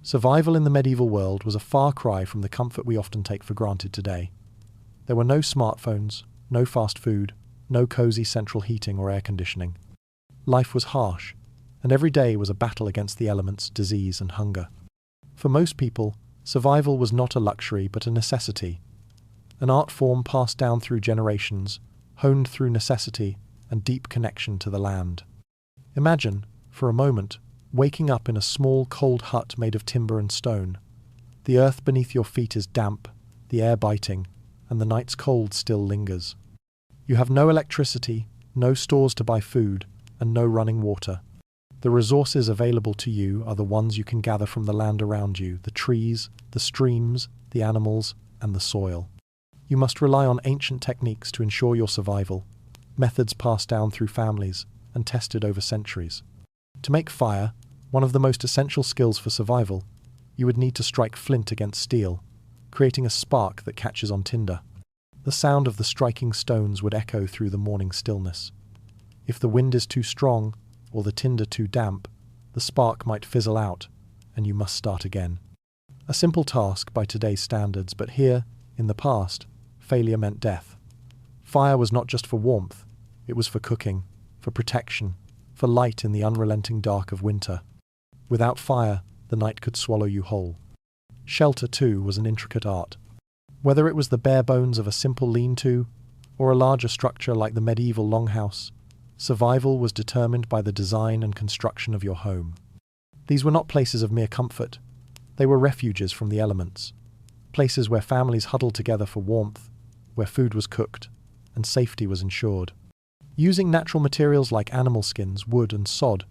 Survival in the medieval world was a far cry from the comfort we often take for granted today. There were no smartphones, no fast food, no cozy central heating or air conditioning. Life was harsh, and every day was a battle against the elements, disease, and hunger. For most people, survival was not a luxury but a necessity, an art form passed down through generations, honed through necessity and deep connection to the land. Imagine, for a moment, waking up in a small, cold hut made of timber and stone. The earth beneath your feet is damp, the air biting, and the night's cold still lingers. You have no electricity, no stores to buy food, and no running water. The resources available to you are the ones you can gather from the land around you, the trees, the streams, the animals, and the soil. You must rely on ancient techniques to ensure your survival, methods passed down through families and tested over centuries. To make fire, one of the most essential skills for survival, you would need to strike flint against steel, creating a spark that catches on tinder. The sound of the striking stones would echo through the morning stillness. If the wind is too strong, or the tinder too damp, the spark might fizzle out, and you must start again. A simple task by today's standards, but here, in the past, failure meant death. Fire was not just for warmth, it was for cooking, for protection, for light in the unrelenting dark of winter. Without fire, the night could swallow you whole. Shelter, too, was an intricate art. Whether it was the bare bones of a simple lean-to, or a larger structure like the medieval longhouse, survival was determined by the design and construction of your home. These were not places of mere comfort. They were refuges from the elements, places where families huddled together for warmth, where food was cooked, and safety was ensured. Using natural materials like animal skins, wood, and sod,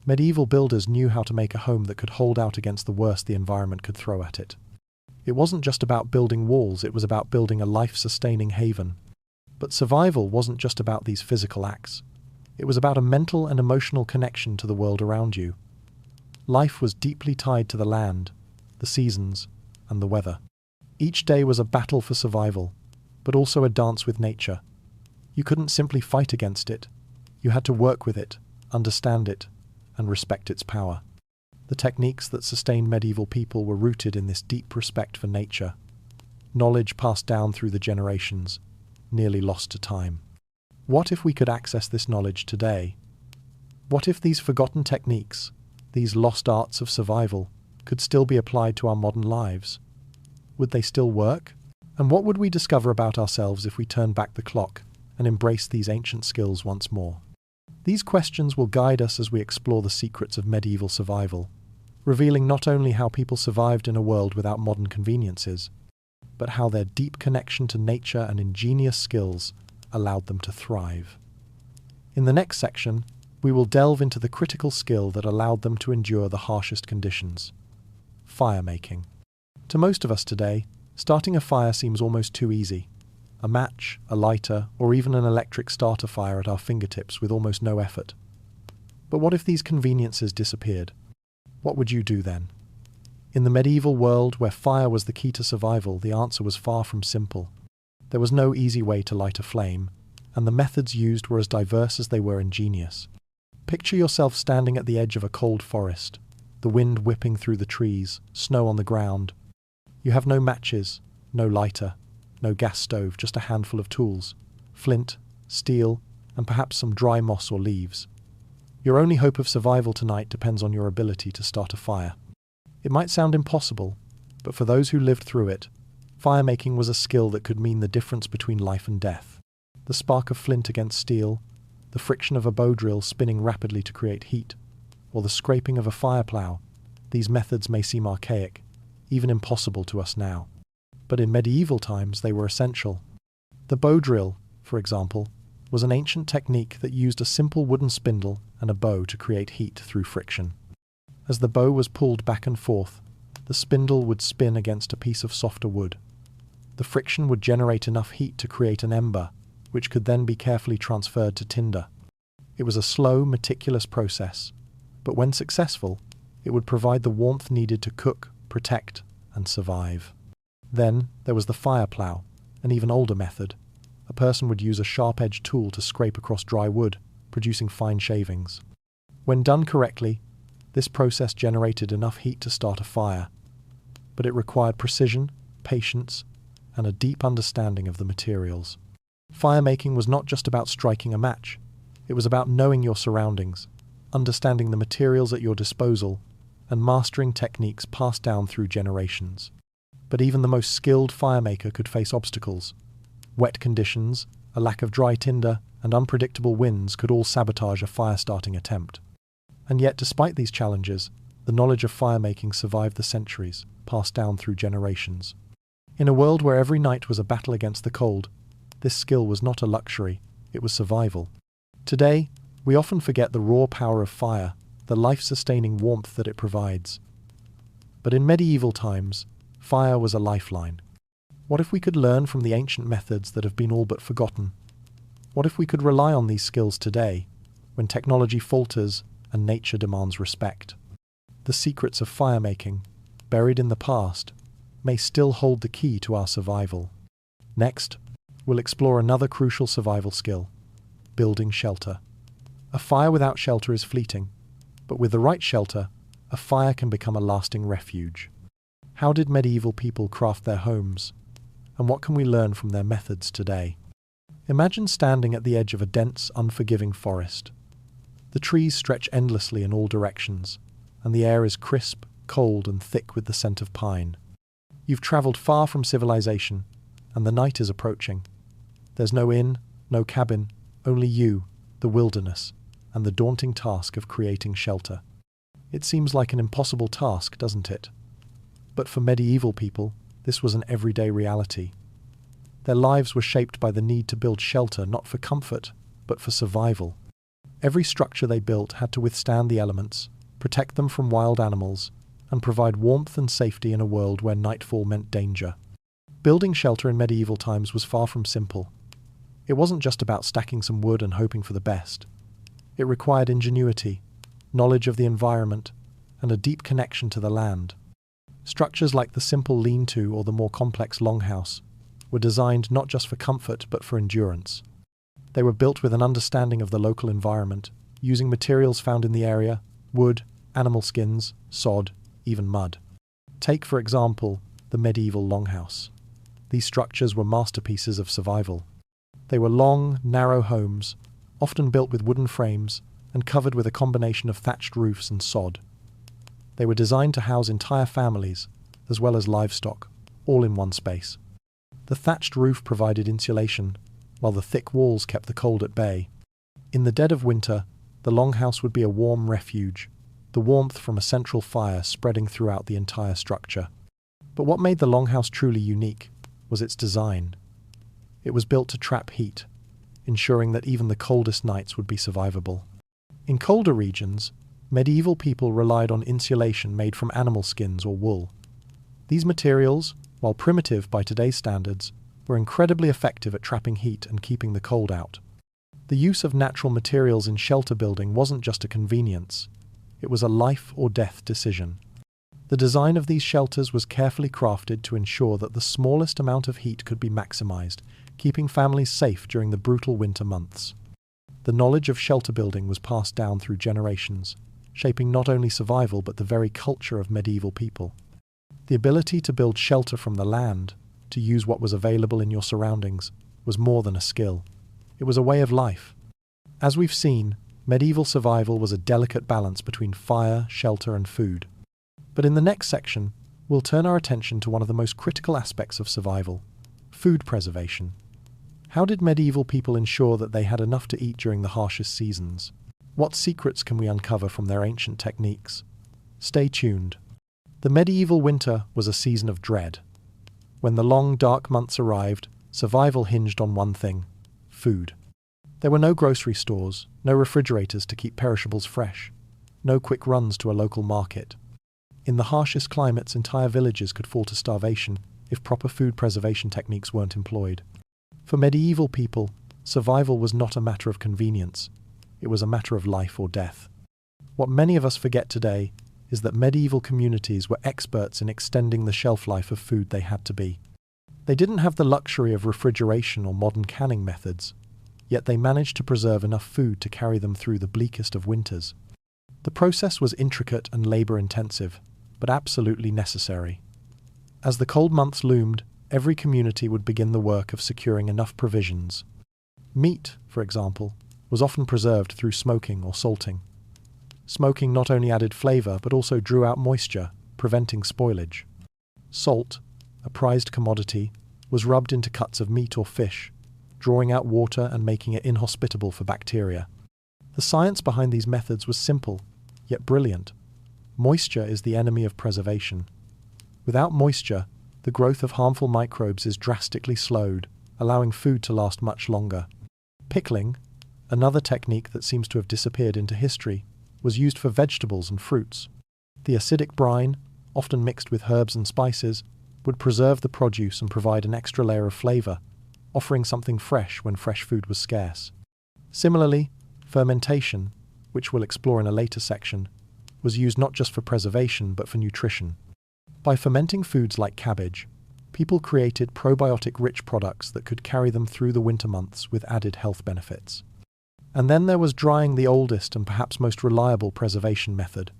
medieval builders knew how to make a home that could hold out against the worst the environment could throw at it. It wasn't just about building walls, it was about building a life-sustaining haven. But survival wasn't just about these physical acts. It was about a mental and emotional connection to the world around you. Life was deeply tied to the land, the seasons, and the weather. Each day was a battle for survival, but also a dance with nature. You couldn't simply fight against it. You had to work with it, understand it, and respect its power. The techniques that sustained medieval people were rooted in this deep respect for nature, knowledge passed down through the generations, nearly lost to time. What if we could access this knowledge today? What if these forgotten techniques, these lost arts of survival, could still be applied to our modern lives? Would they still work? And what would we discover about ourselves if we turned back the clock and embraced these ancient skills once more? These questions will guide us as we explore the secrets of medieval survival, revealing not only how people survived in a world without modern conveniences, but how their deep connection to nature and ingenious skills allowed them to thrive. In the next section, we will delve into the critical skill that allowed them to endure the harshest conditions: fire making. To most of us today, starting a fire seems almost too easy. A match, a lighter, or even an electric starter fire at our fingertips with almost no effort. But what if these conveniences disappeared? What would you do then? In the medieval world, where fire was the key to survival, the answer was far from simple. There was no easy way to light a flame, and the methods used were as diverse as they were ingenious. Picture yourself standing at the edge of a cold forest, the wind whipping through the trees, snow on the ground. You have no matches, no lighter, no gas stove, just a handful of tools: flint, steel, and perhaps some dry moss or leaves. Your only hope of survival tonight depends on your ability to start a fire. It might sound impossible, but for those who lived through it, firemaking was a skill that could mean the difference between life and death. The spark of flint against steel, the friction of a bow drill spinning rapidly to create heat, or the scraping of a fire plough, these methods may seem archaic, even impossible to us now. But in medieval times they were essential. The bow drill, for example, was an ancient technique that used a simple wooden spindle and a bow to create heat through friction. As the bow was pulled back and forth, the spindle would spin against a piece of softer wood. The friction would generate enough heat to create an ember, which could then be carefully transferred to tinder. It was a slow, meticulous process, but when successful, it would provide the warmth needed to cook, protect, and survive. Then there was the fire plough, an even older method. A person would use a sharp-edged tool to scrape across dry wood, producing fine shavings. When done correctly, This process generated enough heat to start a fire, but it required precision, patience, and a deep understanding of the materials. Firemaking was not just about striking a match. It was about knowing your surroundings, understanding the materials at your disposal, and mastering techniques passed down through generations. But even the most skilled firemaker could face obstacles. Wet conditions, a lack of dry tinder, and unpredictable winds could all sabotage a fire-starting attempt. And yet, despite these challenges, the knowledge of firemaking survived the centuries, passed down through generations. In a world where every night was a battle against the cold, this skill was not a luxury, it was survival. Today, we often forget the raw power of fire, the life-sustaining warmth that it provides. But in medieval times, fire was a lifeline. What if we could learn from the ancient methods that have been all but forgotten? What if we could rely on these skills today, when technology falters and nature demands respect? The secrets of firemaking, buried in the past, may still hold the key to our survival. Next, we'll explore another crucial survival skill: building shelter. A fire without shelter is fleeting, but with the right shelter, a fire can become a lasting refuge. How did medieval people craft their homes? And what can we learn from their methods today? Imagine standing at the edge of a dense, unforgiving forest. The trees stretch endlessly in all directions, and the air is crisp, cold, and thick with the scent of pine. You've traveled far from civilization, and the night is approaching. There's no inn, no cabin, only you, the wilderness, and the daunting task of creating shelter. It seems like an impossible task, doesn't it? But for medieval people, this was an everyday reality. Their lives were shaped by the need to build shelter not for comfort, but for survival. Every structure they built had to withstand the elements, protect them from wild animals, and provide warmth and safety in a world where nightfall meant danger. Building shelter in medieval times was far from simple. It wasn't just about stacking some wood and hoping for the best. It required ingenuity, knowledge of the environment, and a deep connection to the land. Structures like the simple lean-to or the more complex longhouse were designed not just for comfort but for endurance. They were built with an understanding of the local environment, using materials found in the area: wood, animal skins, sod, even mud. Take, for example, the medieval longhouse. These structures were masterpieces of survival. They were long, narrow homes, often built with wooden frames and covered with a combination of thatched roofs and sod. They were designed to house entire families, as well as livestock, all in one space. The thatched roof provided insulation, while the thick walls kept the cold at bay. In the dead of winter, the longhouse would be a warm refuge, the warmth from a central fire spreading throughout the entire structure. But what made the longhouse truly unique was its design. It was built to trap heat, ensuring that even the coldest nights would be survivable. In colder regions, medieval people relied on insulation made from animal skins or wool. These materials, while primitive by today's standards, were incredibly effective at trapping heat and keeping the cold out. The use of natural materials in shelter building wasn't just a convenience, it was a life or death decision. The design of these shelters was carefully crafted to ensure that the smallest amount of heat could be maximized, keeping families safe during the brutal winter months. The knowledge of shelter building was passed down through generations, shaping not only survival but the very culture of medieval people. The ability to build shelter from the land, to use what was available in your surroundings, was more than a skill. It was a way of life. As we've seen, medieval survival was a delicate balance between fire, shelter, and food. But in the next section, we'll turn our attention to one of the most critical aspects of survival: food preservation. How did medieval people ensure that they had enough to eat during the harshest seasons? What secrets can we uncover from their ancient techniques? Stay tuned. The medieval winter was a season of dread. When the long, dark months arrived, survival hinged on one thing: food. There were no grocery stores, no refrigerators to keep perishables fresh, no quick runs to a local market. In the harshest climates, entire villages could fall to starvation if proper food preservation techniques weren't employed. For medieval people, survival was not a matter of convenience. It was a matter of life or death. What many of us forget today is that medieval communities were experts in extending the shelf life of food they had to be. They didn't have the luxury of refrigeration or modern canning methods, yet they managed to preserve enough food to carry them through the bleakest of winters. The process was intricate and labor-intensive, but absolutely necessary. As the cold months loomed, every community would begin the work of securing enough provisions. Meat, for example, was often preserved through smoking or salting. Smoking not only added flavor but also drew out moisture, preventing spoilage. Salt, a prized commodity, was rubbed into cuts of meat or fish, drawing out water and making it inhospitable for bacteria. The science behind these methods was simple, yet brilliant. Moisture is the enemy of preservation. Without moisture, the growth of harmful microbes is drastically slowed, allowing food to last much longer. Pickling, another technique that seems to have disappeared into history, was used for vegetables and fruits. The acidic brine, often mixed with herbs and spices, would preserve the produce and provide an extra layer of flavor, offering something fresh when fresh food was scarce. Similarly, fermentation, which we'll explore in a later section, was used not just for preservation but for nutrition. By fermenting foods like cabbage, people created probiotic-rich products that could carry them through the winter months with added health benefits. And then there was drying, the oldest and perhaps most reliable preservation method.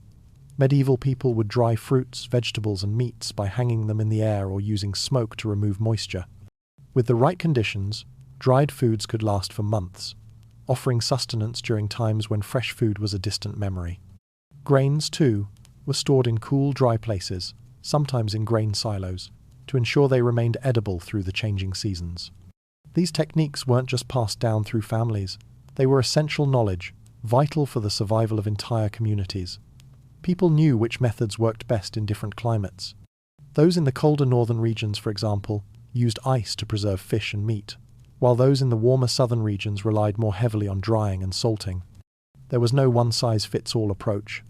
Medieval people would dry fruits, vegetables, and meats by hanging them in the air or using smoke to remove moisture. With the right conditions, dried foods could last for months, offering sustenance during times when fresh food was a distant memory. Grains, too, were stored in cool, dry places, sometimes in grain silos, to ensure they remained edible through the changing seasons. These techniques weren't just passed down through families, they were essential knowledge, vital for the survival of entire communities. People knew which methods worked best in different climates. Those in the colder northern regions, for example, used ice to preserve fish and meat, while those in the warmer southern regions relied more heavily on drying and salting. There was no one-size-fits-all approach.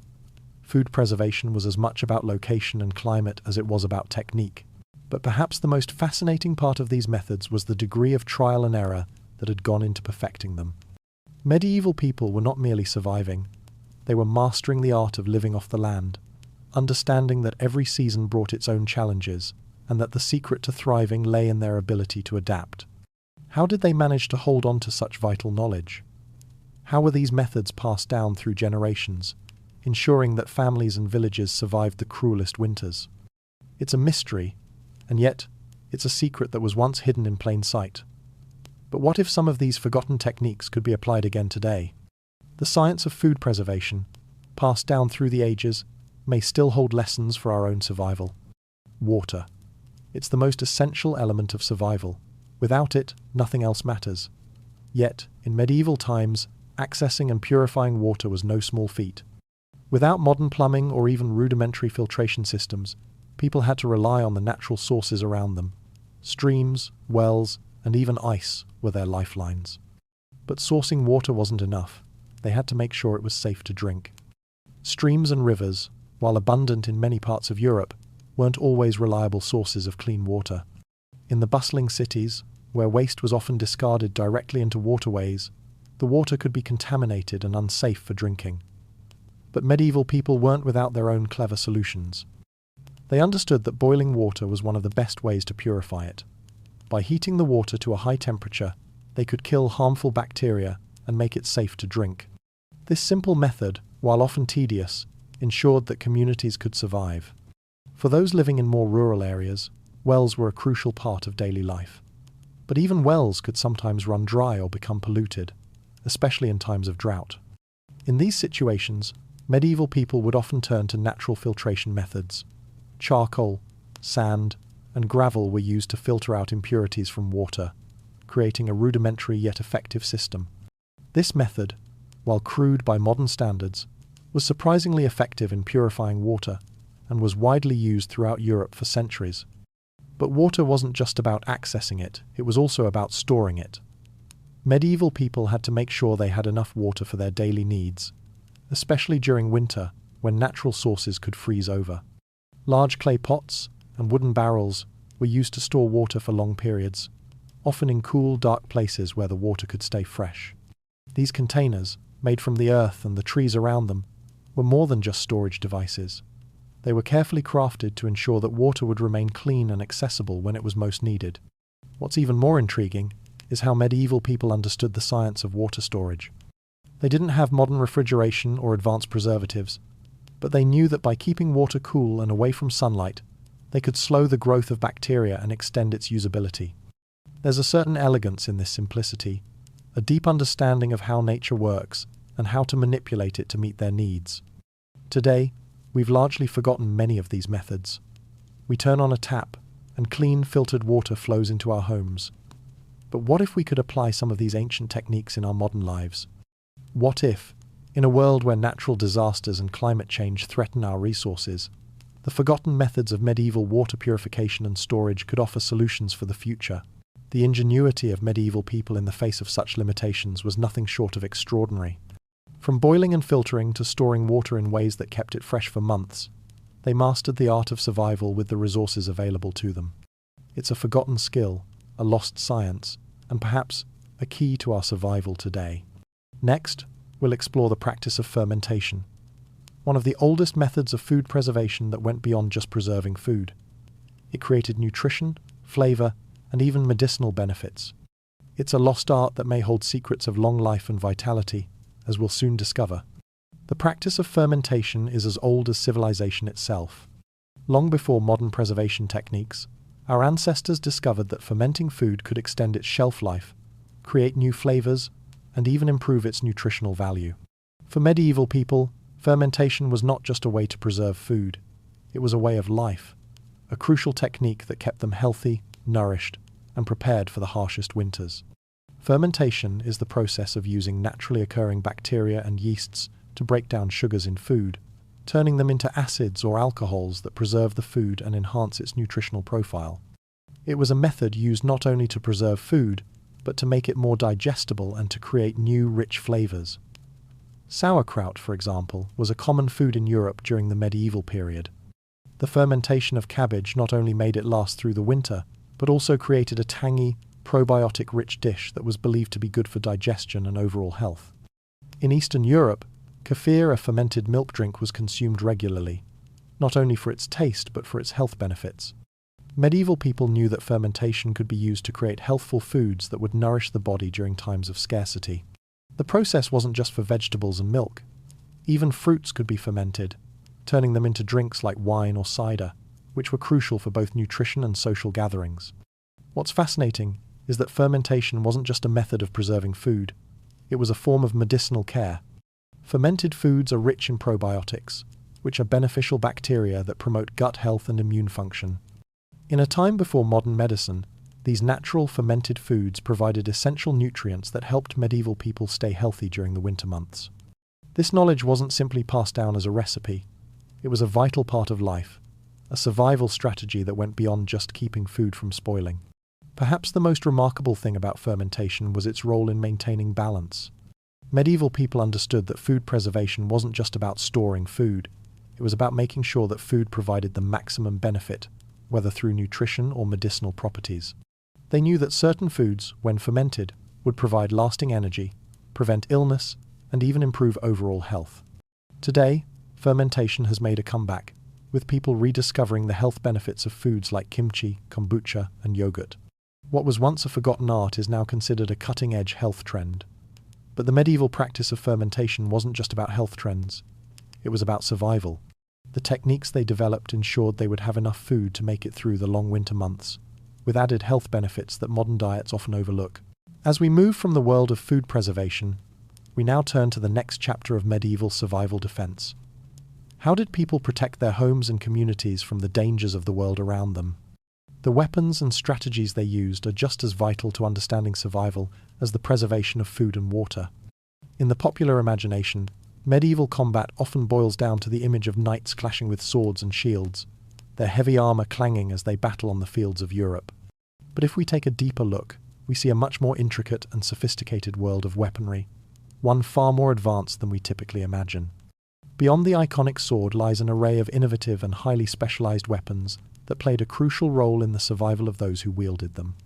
Food preservation was as much about location and climate as it was about technique. But perhaps the most fascinating part of these methods was the degree of trial and error that had gone into perfecting them. Medieval people were not merely surviving, they were mastering the art of living off the land, understanding that every season brought its own challenges, and that the secret to thriving lay in their ability to adapt. How did they manage to hold on to such vital knowledge? How were these methods passed down through generations, ensuring that families and villages survived the cruelest winters? It's a mystery, and yet it's a secret that was once hidden in plain sight. But what if some of these forgotten techniques could be applied again today? The science of food preservation, passed down through the ages, may still hold lessons for our own survival. Water. It's the most essential element of survival. Without it, nothing else matters. Yet, in medieval times, accessing and purifying water was no small feat. Without modern plumbing or even rudimentary filtration systems, people had to rely on the natural sources around them. Streams, wells, and even ice were their lifelines. But sourcing water wasn't enough. They had to make sure it was safe to drink. Streams and rivers, while abundant in many parts of Europe, weren't always reliable sources of clean water. In the bustling cities, where waste was often discarded directly into waterways, the water could be contaminated and unsafe for drinking. But medieval people weren't without their own clever solutions. They understood that boiling water was one of the best ways to purify it. By heating the water to a high temperature, they could kill harmful bacteria and make it safe to drink. This simple method, while often tedious, ensured that communities could survive. For those living in more rural areas, wells were a crucial part of daily life. But even wells could sometimes run dry or become polluted, especially in times of drought. In these situations, medieval people would often turn to natural filtration methods. Charcoal, sand, and gravel were used to filter out impurities from water, creating a rudimentary yet effective system. This method, while crude by modern standards, was surprisingly effective in purifying water and was widely used throughout Europe for centuries. But water wasn't just about accessing it, it was also about storing it. Medieval people had to make sure they had enough water for their daily needs, especially during winter when natural sources could freeze over. Large clay pots and wooden barrels were used to store water for long periods, often in cool, dark places where the water could stay fresh. These containers, made from the earth and the trees around them, were more than just storage devices. They were carefully crafted to ensure that water would remain clean and accessible when it was most needed. What's even more intriguing is how medieval people understood the science of water storage. They didn't have modern refrigeration or advanced preservatives, but they knew that by keeping water cool and away from sunlight, they could slow the growth of bacteria and extend its usability. There's a certain elegance in this simplicity, a deep understanding of how nature works and how to manipulate it to meet their needs. Today, we've largely forgotten many of these methods. We turn on a tap, and clean, filtered water flows into our homes. But what if we could apply some of these ancient techniques in our modern lives? What if, in a world where natural disasters and climate change threaten our resources, the forgotten methods of medieval water purification and storage could offer solutions for the future? The ingenuity of medieval people in the face of such limitations was nothing short of extraordinary. From boiling and filtering to storing water in ways that kept it fresh for months, they mastered the art of survival with the resources available to them. It's a forgotten skill, a lost science, and perhaps a key to our survival today. Next, we'll explore the practice of fermentation, one of the oldest methods of food preservation that went beyond just preserving food. It created nutrition, flavor, and even medicinal benefits. It's a lost art that may hold secrets of long life and vitality, as we'll soon discover. The practice of fermentation is as old as civilization itself. Long before modern preservation techniques, our ancestors discovered that fermenting food could extend its shelf life, create new flavors, and even improve its nutritional value. For medieval people, fermentation was not just a way to preserve food, it was a way of life, a crucial technique that kept them healthy, nourished, and prepared for the harshest winters. Fermentation is the process of using naturally occurring bacteria and yeasts to break down sugars in food, turning them into acids or alcohols that preserve the food and enhance its nutritional profile. It was a method used not only to preserve food, but to make it more digestible and to create new, rich flavors. Sauerkraut, for example, was a common food in Europe during the medieval period. The fermentation of cabbage not only made it last through the winter, but also created a tangy, probiotic-rich dish that was believed to be good for digestion and overall health. In Eastern Europe, kefir, a fermented milk drink, was consumed regularly, not only for its taste but for its health benefits. Medieval people knew that fermentation could be used to create healthful foods that would nourish the body during times of scarcity. The process wasn't just for vegetables and milk. Even fruits could be fermented, turning them into drinks like wine or cider, which were crucial for both nutrition and social gatherings. What's fascinating is that fermentation wasn't just a method of preserving food, it was a form of medicinal care. Fermented foods are rich in probiotics, which are beneficial bacteria that promote gut health and immune function. In a time before modern medicine, these natural fermented foods provided essential nutrients that helped medieval people stay healthy during the winter months. This knowledge wasn't simply passed down as a recipe, it was a vital part of life, a survival strategy that went beyond just keeping food from spoiling. Perhaps the most remarkable thing about fermentation was its role in maintaining balance. Medieval people understood that food preservation wasn't just about storing food, it was about making sure that food provided the maximum benefit, whether through nutrition or medicinal properties. They knew that certain foods, when fermented, would provide lasting energy, prevent illness, and even improve overall health. Today, fermentation has made a comeback, with people rediscovering the health benefits of foods like kimchi, kombucha, and yogurt. What was once a forgotten art is now considered a cutting-edge health trend. But the medieval practice of fermentation wasn't just about health trends. It was about survival. The techniques they developed ensured they would have enough food to make it through the long winter months, with added health benefits that modern diets often overlook. As we move from the world of food preservation, we now turn to the next chapter of medieval survival defense. How did people protect their homes and communities from the dangers of the world around them? The weapons and strategies they used are just as vital to understanding survival as the preservation of food and water. In the popular imagination, medieval combat often boils down to the image of knights clashing with swords and shields, their heavy armor clanging as they battle on the fields of Europe. But if we take a deeper look, we see a much more intricate and sophisticated world of weaponry, one far more advanced than we typically imagine. Beyond the iconic sword lies an array of innovative and highly specialized weapons that played a crucial role in the survival of those who wielded them.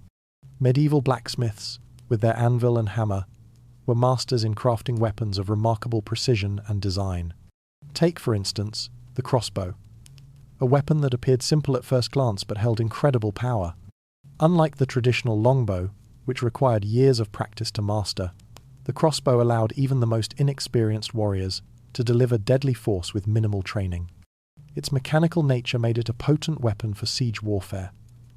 Medieval blacksmiths, with their anvil and hammer, were masters in crafting weapons of remarkable precision and design. Take, for instance, the crossbow, a weapon that appeared simple at first glance but held incredible power. Unlike the traditional longbow, which required years of practice to master, The crossbow allowed even the most inexperienced warriors to deliver deadly force with minimal training. Its mechanical nature made it a potent weapon for siege warfare,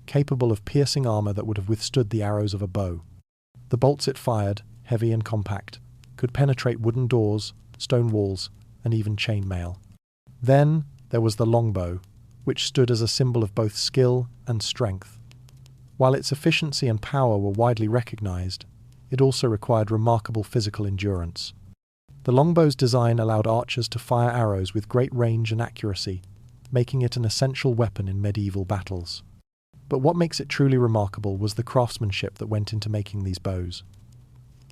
capable of piercing armor that would have withstood the arrows of a bow. The bolts it fired, heavy and compact, could penetrate wooden doors, stone walls, and even chain mail. Then there was the longbow, which stood as a symbol of both skill and strength. While its efficiency and power were widely recognized, it also required remarkable physical endurance. The longbow's design allowed archers to fire arrows with great range and accuracy, making it an essential weapon in medieval battles. But what makes it truly remarkable was the craftsmanship that went into making these bows.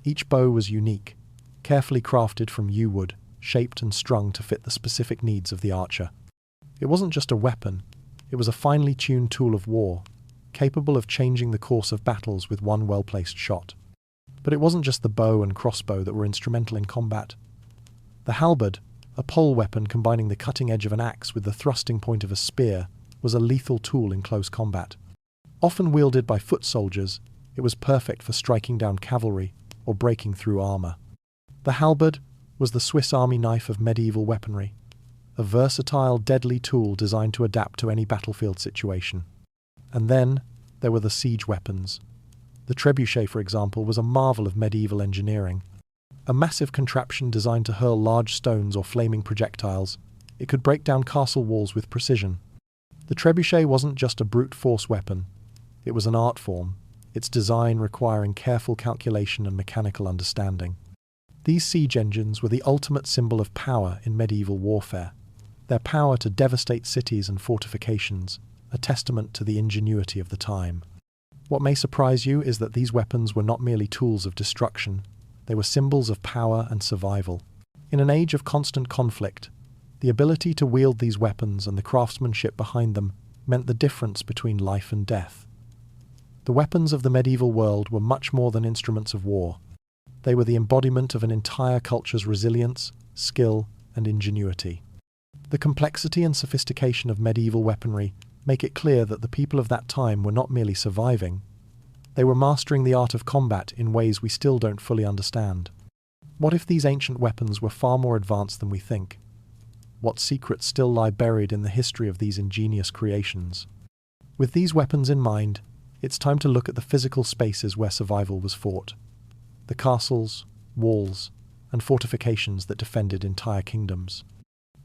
Each bow was unique, carefully crafted from yew wood, shaped and strung to fit the specific needs of the archer. It wasn't just a weapon, it was a finely tuned tool of war, capable of changing the course of battles with one well-placed shot. But it wasn't just the bow and crossbow that were instrumental in combat. The halberd, a pole weapon combining the cutting edge of an axe with the thrusting point of a spear, was a lethal tool in close combat. Often wielded by foot soldiers, it was perfect for striking down cavalry or breaking through armor. The halberd was the Swiss Army knife of medieval weaponry, a versatile, deadly tool designed to adapt to any battlefield situation. And then there were the siege weapons. The trebuchet, for example, was a marvel of medieval engineering. A massive contraption designed to hurl large stones or flaming projectiles, it could break down castle walls with precision. The trebuchet wasn't just a brute force weapon, it was an art form, its design requiring careful calculation and mechanical understanding. These siege engines were the ultimate symbol of power in medieval warfare, their power to devastate cities and fortifications, a testament to the ingenuity of the time. What may surprise you is that these weapons were not merely tools of destruction, they were symbols of power and survival. In an age of constant conflict, the ability to wield these weapons and the craftsmanship behind them meant the difference between life and death. The weapons of the medieval world were much more than instruments of war. They were the embodiment of an entire culture's resilience, skill, and ingenuity. The complexity and sophistication of medieval weaponry make it clear that the people of that time were not merely surviving, they were mastering the art of combat in ways we still don't fully understand. What if these ancient weapons were far more advanced than we think? What secrets still lie buried in the history of these ingenious creations? With these weapons in mind, it's time to look at the physical spaces where survival was fought. The castles, walls, and fortifications that defended entire kingdoms.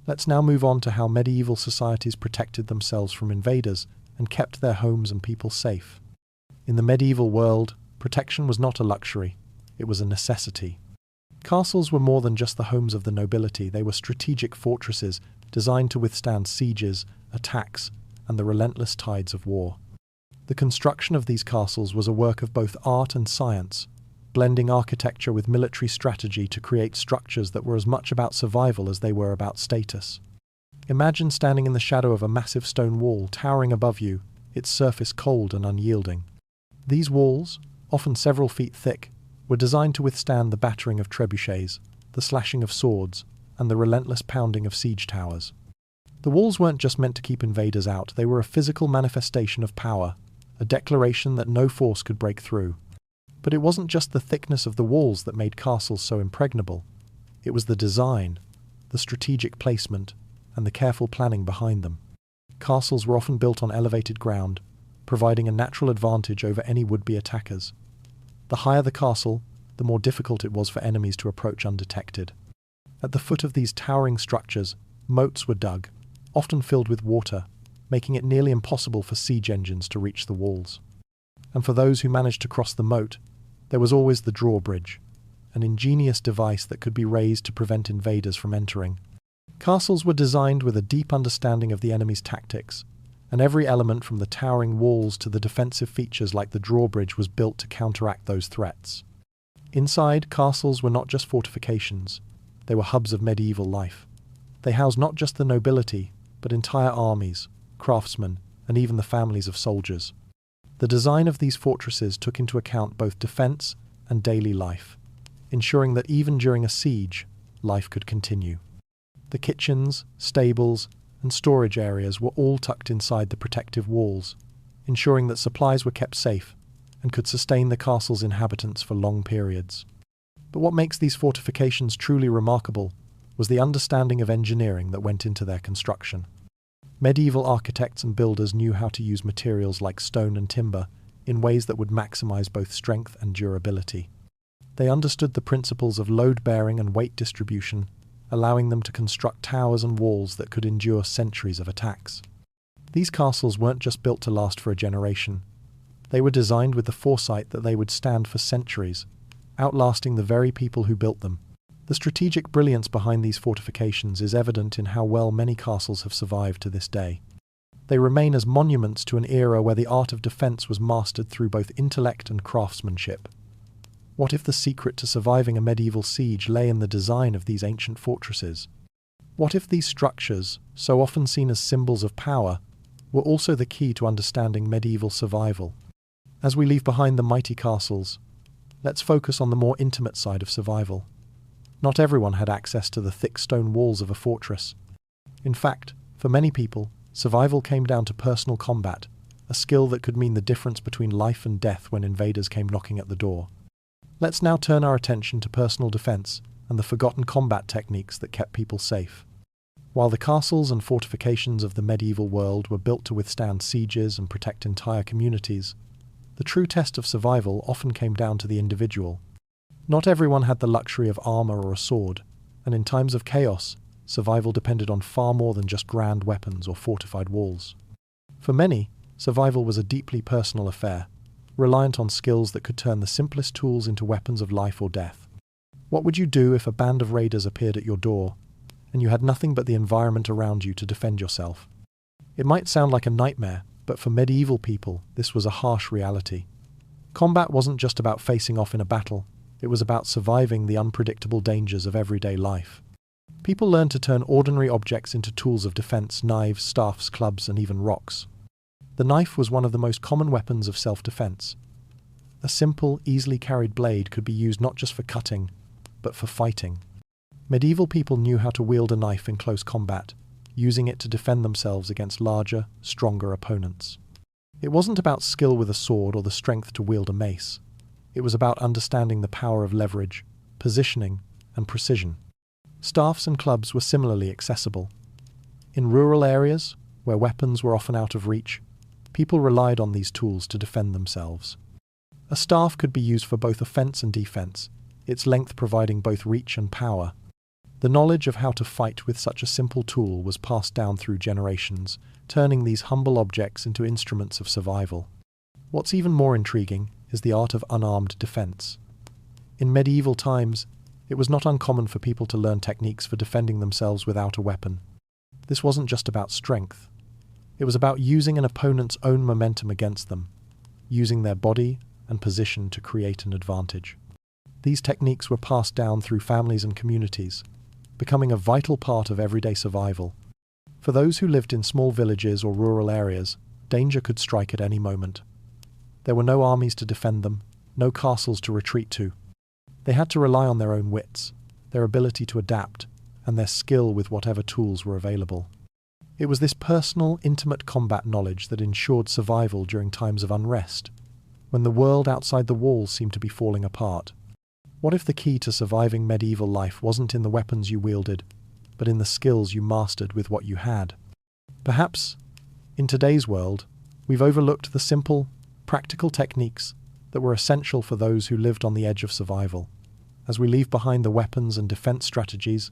Let's now move on to how medieval societies protected themselves from invaders and kept their homes and people safe. In the medieval world, protection was not a luxury, it was a necessity. Castles were more than just the homes of the nobility, they were strategic fortresses designed to withstand sieges, attacks, and the relentless tides of war. The construction of these castles was a work of both art and science, blending architecture with military strategy to create structures that were as much about survival as they were about status. Imagine standing in the shadow of a massive stone wall towering above you, its surface cold and unyielding. These walls, often several feet thick, were designed to withstand the battering of trebuchets, the slashing of swords, and the relentless pounding of siege towers. The walls weren't just meant to keep invaders out, they were a physical manifestation of power, a declaration that no force could break through. But it wasn't just the thickness of the walls that made castles so impregnable. It was the design, the strategic placement, and the careful planning behind them. Castles were often built on elevated ground, providing a natural advantage over any would-be attackers. The higher the castle, the more difficult it was for enemies to approach undetected. At the foot of these towering structures, moats were dug, often filled with water, making it nearly impossible for siege engines to reach the walls. And for those who managed to cross the moat, there was always the drawbridge, an ingenious device that could be raised to prevent invaders from entering. Castles were designed with a deep understanding of the enemy's tactics, and every element from the towering walls to the defensive features like the drawbridge was built to counteract those threats. Inside, castles were not just fortifications, they were hubs of medieval life. They housed not just the nobility, but entire armies, craftsmen, and even the families of soldiers. The design of these fortresses took into account both defense and daily life, ensuring that even during a siege, life could continue. The kitchens, stables, and storage areas were all tucked inside the protective walls, ensuring that supplies were kept safe and could sustain the castle's inhabitants for long periods. But what makes these fortifications truly remarkable was the understanding of engineering that went into their construction. Medieval architects and builders knew how to use materials like stone and timber in ways that would maximize both strength and durability. They understood the principles of load-bearing and weight distribution, allowing them to construct towers and walls that could endure centuries of attacks. These castles weren't just built to last for a generation. They were designed with the foresight that they would stand for centuries, outlasting the very people who built them. The strategic brilliance behind these fortifications is evident in how well many castles have survived to this day. They remain as monuments to an era where the art of defense was mastered through both intellect and craftsmanship. What if the secret to surviving a medieval siege lay in the design of these ancient fortresses? What if these structures, so often seen as symbols of power, were also the key to understanding medieval survival? As we leave behind the mighty castles, let's focus on the more intimate side of survival. Not everyone had access to the thick stone walls of a fortress. In fact, for many people, survival came down to personal combat, a skill that could mean the difference between life and death when invaders came knocking at the door. Let's now turn our attention to personal defense and the forgotten combat techniques that kept people safe. While the castles and fortifications of the medieval world were built to withstand sieges and protect entire communities, the true test of survival often came down to the individual. Not everyone had the luxury of armor or a sword, and in times of chaos, survival depended on far more than just grand weapons or fortified walls. For many, survival was a deeply personal affair, reliant on skills that could turn the simplest tools into weapons of life or death. What would you do if a band of raiders appeared at your door, and you had nothing but the environment around you to defend yourself? It might sound like a nightmare, but for medieval people, this was a harsh reality. Combat wasn't just about facing off in a battle, it was about surviving the unpredictable dangers of everyday life. People learned to turn ordinary objects into tools of defense: knives, staffs, clubs, and even rocks. The knife was one of the most common weapons of self-defense. A simple, easily carried blade could be used not just for cutting, but for fighting. Medieval people knew how to wield a knife in close combat, using it to defend themselves against larger, stronger opponents. It wasn't about skill with a sword or the strength to wield a mace. It was about understanding the power of leverage, positioning, and precision. Staffs and clubs were similarly accessible. In rural areas, where weapons were often out of reach, people relied on these tools to defend themselves. A staff could be used for both offense and defense, its length providing both reach and power. The knowledge of how to fight with such a simple tool was passed down through generations, turning these humble objects into instruments of survival. What's even more intriguing is the art of unarmed defense. In medieval times, it was not uncommon for people to learn techniques for defending themselves without a weapon. This wasn't just about strength. It was about using an opponent's own momentum against them, using their body and position to create an advantage. These techniques were passed down through families and communities, becoming a vital part of everyday survival. For those who lived in small villages or rural areas, danger could strike at any moment. There were no armies to defend them, no castles to retreat to. They had to rely on their own wits, their ability to adapt, and their skill with whatever tools were available. It was this personal, intimate combat knowledge that ensured survival during times of unrest, when the world outside the walls seemed to be falling apart. What if the key to surviving medieval life wasn't in the weapons you wielded, but in the skills you mastered with what you had? Perhaps, in today's world, we've overlooked the simple, practical techniques that were essential for those who lived on the edge of survival. As we leave behind the weapons and defense strategies,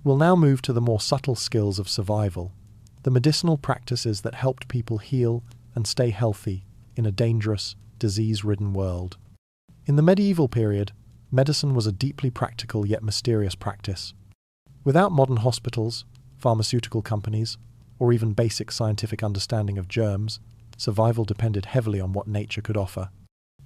we'll now move to the more subtle skills of survival, the medicinal practices that helped people heal and stay healthy in a dangerous, disease-ridden world. In the medieval period, medicine was a deeply practical yet mysterious practice. Without modern hospitals, pharmaceutical companies, or even basic scientific understanding of germs, survival depended heavily on what nature could offer.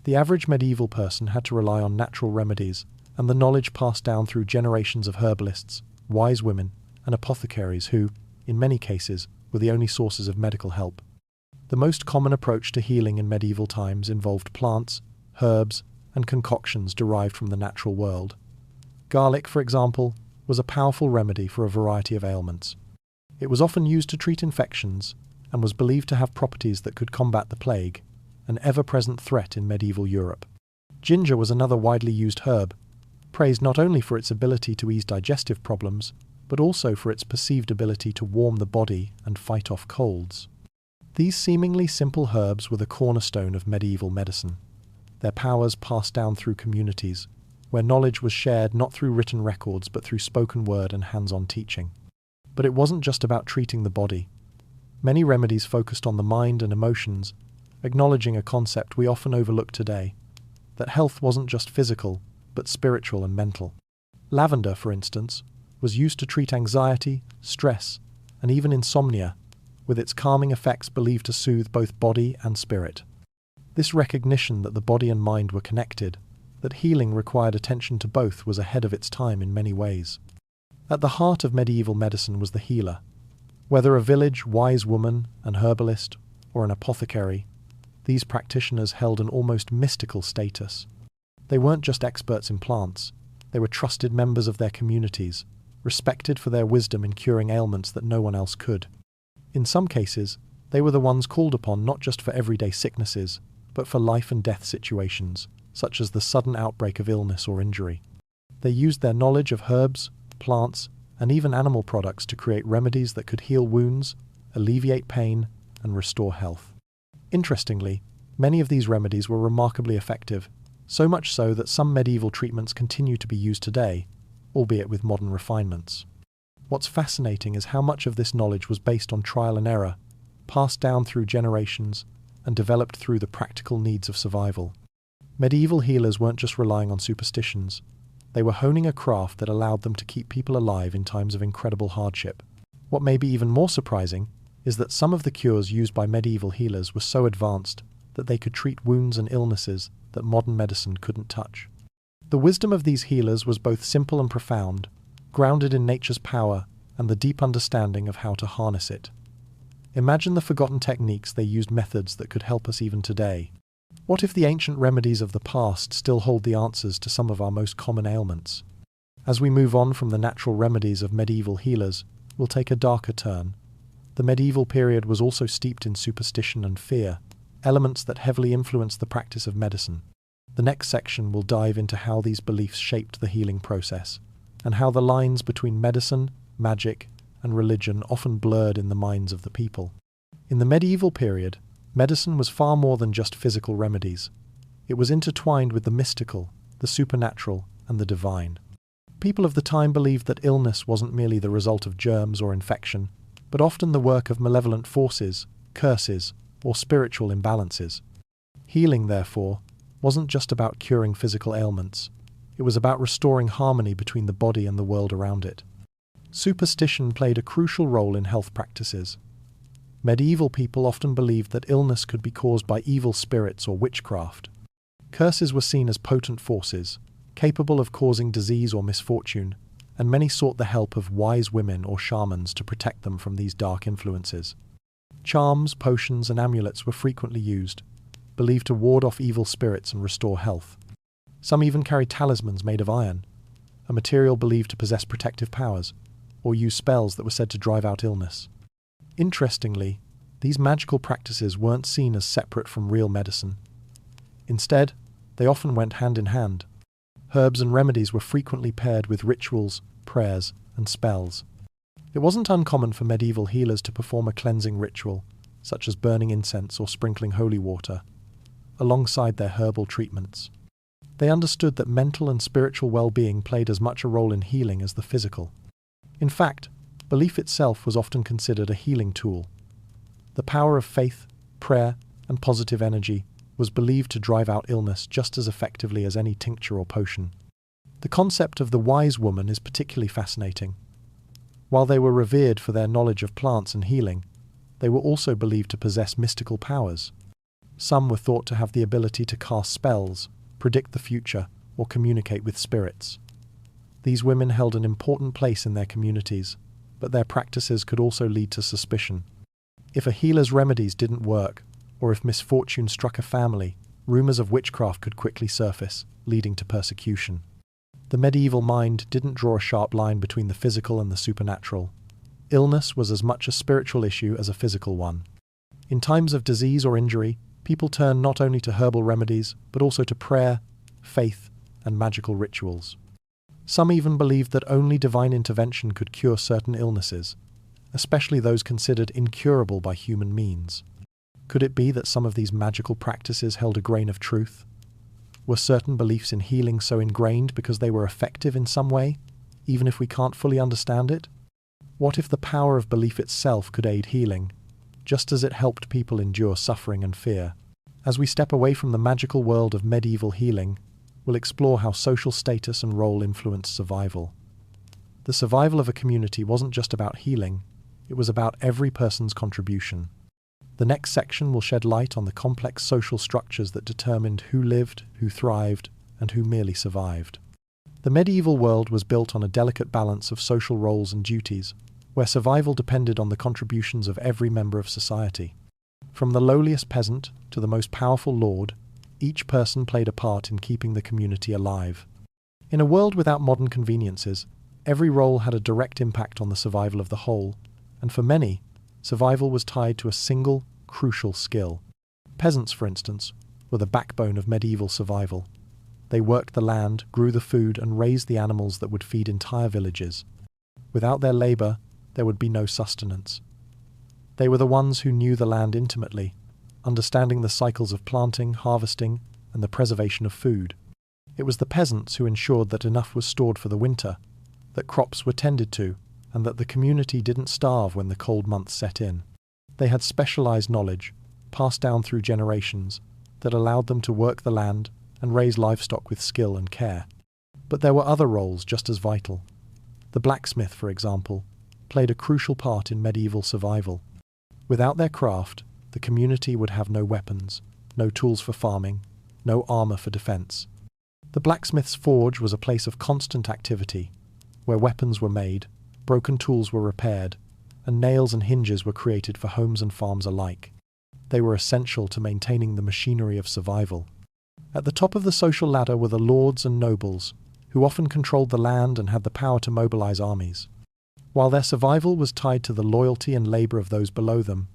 The average medieval person had to rely on natural remedies and the knowledge passed down through generations of herbalists, wise women, and apothecaries who, in many cases, were the only sources of medical help. The most common approach to healing in medieval times involved plants, herbs, and concoctions derived from the natural world. Garlic, for example, was a powerful remedy for a variety of ailments. It was often used to treat infections and was believed to have properties that could combat the plague, an ever-present threat in medieval Europe. Ginger was another widely used herb, praised not only for its ability to ease digestive problems, but also for its perceived ability to warm the body and fight off colds. These seemingly simple herbs were the cornerstone of medieval medicine, their powers passed down through communities, where knowledge was shared not through written records but through spoken word and hands-on teaching. But it wasn't just about treating the body. Many remedies focused on the mind and emotions, acknowledging a concept we often overlook today, that health wasn't just physical, but spiritual and mental. Lavender, for instance, was used to treat anxiety, stress, and even insomnia, with its calming effects believed to soothe both body and spirit. This recognition that the body and mind were connected, that healing required attention to both, was ahead of its time in many ways. At the heart of medieval medicine was the healer. Whether a village wise woman, an herbalist, or an apothecary, these practitioners held an almost mystical status. They weren't just experts in plants, they were trusted members of their communities, respected for their wisdom in curing ailments that no one else could. In some cases, they were the ones called upon not just for everyday sicknesses, but for life and death situations, such as the sudden outbreak of illness or injury. They used their knowledge of herbs, plants, and even animal products to create remedies that could heal wounds, alleviate pain, and restore health. Interestingly, many of these remedies were remarkably effective, so much so that some medieval treatments continue to be used today, albeit with modern refinements. What's fascinating is how much of this knowledge was based on trial and error, passed down through generations, and developed through the practical needs of survival. Medieval healers weren't just relying on superstitions. They were honing a craft that allowed them to keep people alive in times of incredible hardship. What may be even more surprising is that some of the cures used by medieval healers were so advanced that they could treat wounds and illnesses that modern medicine couldn't touch. The wisdom of these healers was both simple and profound, grounded in nature's power and the deep understanding of how to harness it. Imagine the forgotten techniques they used, methods that could help us even today. What if the ancient remedies of the past still hold the answers to some of our most common ailments? As we move on from the natural remedies of medieval healers, we'll take a darker turn. The medieval period was also steeped in superstition and fear, elements that heavily influenced the practice of medicine. The next section will dive into how these beliefs shaped the healing process, and how the lines between medicine, magic, and religion often blurred in the minds of the people. In the medieval period, medicine was far more than just physical remedies. It was intertwined with the mystical, the supernatural, and the divine. People of the time believed that illness wasn't merely the result of germs or infection, but often the work of malevolent forces, curses, or spiritual imbalances. Healing, therefore, wasn't just about curing physical ailments. It was about restoring harmony between the body and the world around it. Superstition played a crucial role in health practices. Medieval people often believed that illness could be caused by evil spirits or witchcraft. Curses were seen as potent forces, capable of causing disease or misfortune, and many sought the help of wise women or shamans to protect them from these dark influences. Charms, potions, and amulets were frequently used, believed to ward off evil spirits and restore health. Some even carried talismans made of iron, a material believed to possess protective powers, or use spells that were said to drive out illness. Interestingly, these magical practices weren't seen as separate from real medicine. Instead, they often went hand in hand. Herbs and remedies were frequently paired with rituals, prayers, and spells. It wasn't uncommon for medieval healers to perform a cleansing ritual, such as burning incense or sprinkling holy water, alongside their herbal treatments. They understood that mental and spiritual well-being played as much a role in healing as the physical. In fact, belief itself was often considered a healing tool. The power of faith, prayer, and positive energy was believed to drive out illness just as effectively as any tincture or potion. The concept of the wise woman is particularly fascinating. While they were revered for their knowledge of plants and healing, they were also believed to possess mystical powers. Some were thought to have the ability to cast spells, predict the future, or communicate with spirits. These women held an important place in their communities, but their practices could also lead to suspicion. If a healer's remedies didn't work, or if misfortune struck a family, rumors of witchcraft could quickly surface, leading to persecution. The medieval mind didn't draw a sharp line between the physical and the supernatural. Illness was as much a spiritual issue as a physical one. In times of disease or injury, people turned not only to herbal remedies, but also to prayer, faith, and magical rituals. Some even believed that only divine intervention could cure certain illnesses, especially those considered incurable by human means. Could it be that some of these magical practices held a grain of truth? Were certain beliefs in healing so ingrained because they were effective in some way, even if we can't fully understand it? What if the power of belief itself could aid healing, just as it helped people endure suffering and fear? As we step away from the magical world of medieval healing, we'll explore how social status and role influenced survival. The survival of a community wasn't just about healing, it was about every person's contribution. The next section will shed light on the complex social structures that determined who lived, who thrived, and who merely survived. The medieval world was built on a delicate balance of social roles and duties, where survival depended on the contributions of every member of society. From the lowliest peasant to the most powerful lord, each person played a part in keeping the community alive. In a world without modern conveniences, every role had a direct impact on the survival of the whole, and for many, survival was tied to a single, crucial skill. Peasants, for instance, were the backbone of medieval survival. They worked the land, grew the food, and raised the animals that would feed entire villages. Without their labor, there would be no sustenance. They were the ones who knew the land intimately, understanding the cycles of planting, harvesting, and the preservation of food. It was the peasants who ensured that enough was stored for the winter, that crops were tended to, and that the community didn't starve when the cold months set in. They had specialized knowledge, passed down through generations, that allowed them to work the land and raise livestock with skill and care. But there were other roles just as vital. The blacksmith, for example, played a crucial part in medieval survival. Without their craft, the community would have no weapons, no tools for farming, no armor for defense. The blacksmith's forge was a place of constant activity, where weapons were made, broken tools were repaired, and nails and hinges were created for homes and farms alike. They were essential to maintaining the machinery of survival. At the top of the social ladder were the lords and nobles, who often controlled the land and had the power to mobilize armies. While their survival was tied to the loyalty and labor of those below them,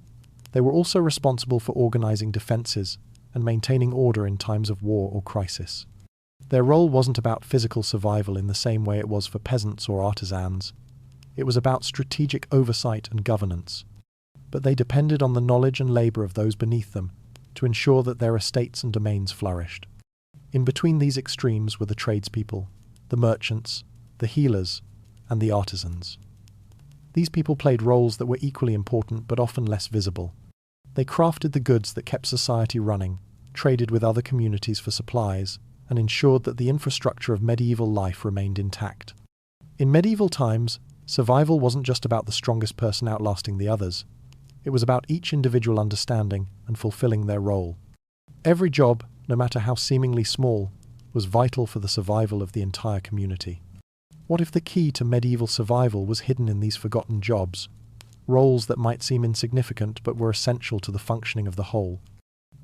they were also responsible for organizing defenses and maintaining order in times of war or crisis. Their role wasn't about physical survival in the same way it was for peasants or artisans. It was about strategic oversight and governance. But they depended on the knowledge and labor of those beneath them to ensure that their estates and domains flourished. In between these extremes were the tradespeople, the merchants, the healers, and the artisans. These people played roles that were equally important but often less visible. They crafted the goods that kept society running, traded with other communities for supplies, and ensured that the infrastructure of medieval life remained intact. In medieval times, survival wasn't just about the strongest person outlasting the others. It was about each individual understanding and fulfilling their role. Every job, no matter how seemingly small, was vital for the survival of the entire community. What if the key to medieval survival was hidden in these forgotten jobs, roles that might seem insignificant but were essential to the functioning of the whole?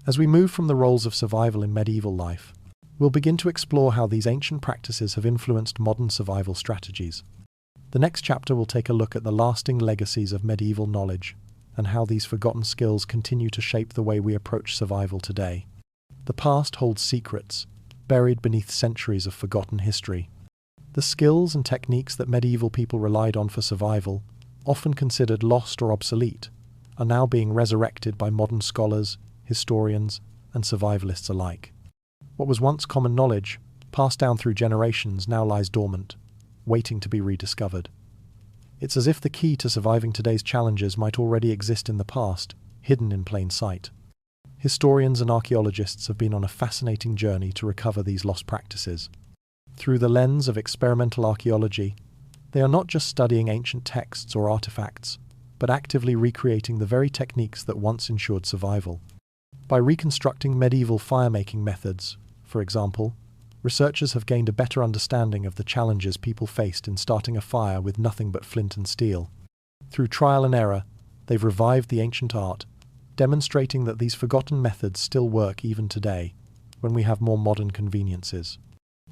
As we move from the roles of survival in medieval life, we'll begin to explore how these ancient practices have influenced modern survival strategies. The next chapter will take a look at the lasting legacies of medieval knowledge and how these forgotten skills continue to shape the way we approach survival today. The past holds secrets, buried beneath centuries of forgotten history. The skills and techniques that medieval people relied on for survival, often considered lost or obsolete, are now being resurrected by modern scholars, historians, and survivalists alike. What was once common knowledge, passed down through generations, now lies dormant, waiting to be rediscovered. It's as if the key to surviving today's challenges might already exist in the past, hidden in plain sight. Historians and archaeologists have been on a fascinating journey to recover these lost practices. Through the lens of experimental archaeology, they are not just studying ancient texts or artifacts, but actively recreating the very techniques that once ensured survival. By reconstructing medieval fire-making methods, for example, researchers have gained a better understanding of the challenges people faced in starting a fire with nothing but flint and steel. Through trial and error, they've revived the ancient art, demonstrating that these forgotten methods still work even today, when we have more modern conveniences.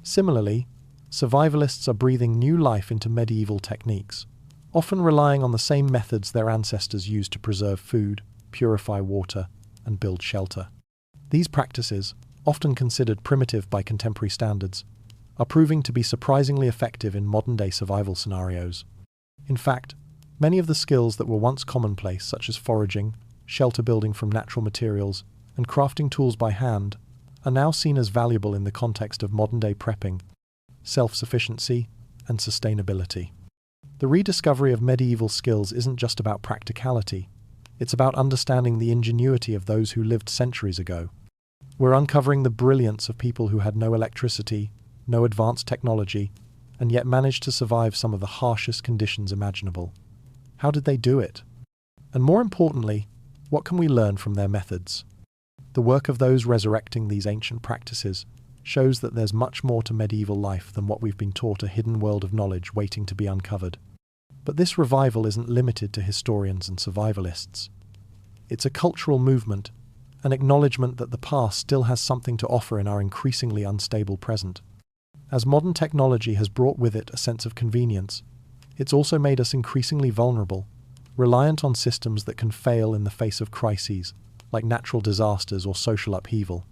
Similarly, survivalists are breathing new life into medieval techniques, often relying on the same methods their ancestors used to preserve food, purify water, and build shelter. These practices, often considered primitive by contemporary standards, are proving to be surprisingly effective in modern-day survival scenarios. In fact, many of the skills that were once commonplace, such as foraging, shelter building from natural materials, and crafting tools by hand, are now seen as valuable in the context of modern-day prepping, self-sufficiency, and sustainability. The rediscovery of medieval skills isn't just about practicality, it's about understanding the ingenuity of those who lived centuries ago. We're uncovering the brilliance of people who had no electricity, no advanced technology, and yet managed to survive some of the harshest conditions imaginable. How did they do it? And more importantly, what can we learn from their methods? The work of those resurrecting these ancient practices shows that there's much more to medieval life than what we've been taught, a hidden world of knowledge waiting to be uncovered. But this revival isn't limited to historians and survivalists. It's a cultural movement, an acknowledgement that the past still has something to offer in our increasingly unstable present. As modern technology has brought with it a sense of convenience, it's also made us increasingly vulnerable, reliant on systems that can fail in the face of crises, like natural disasters or social upheaval.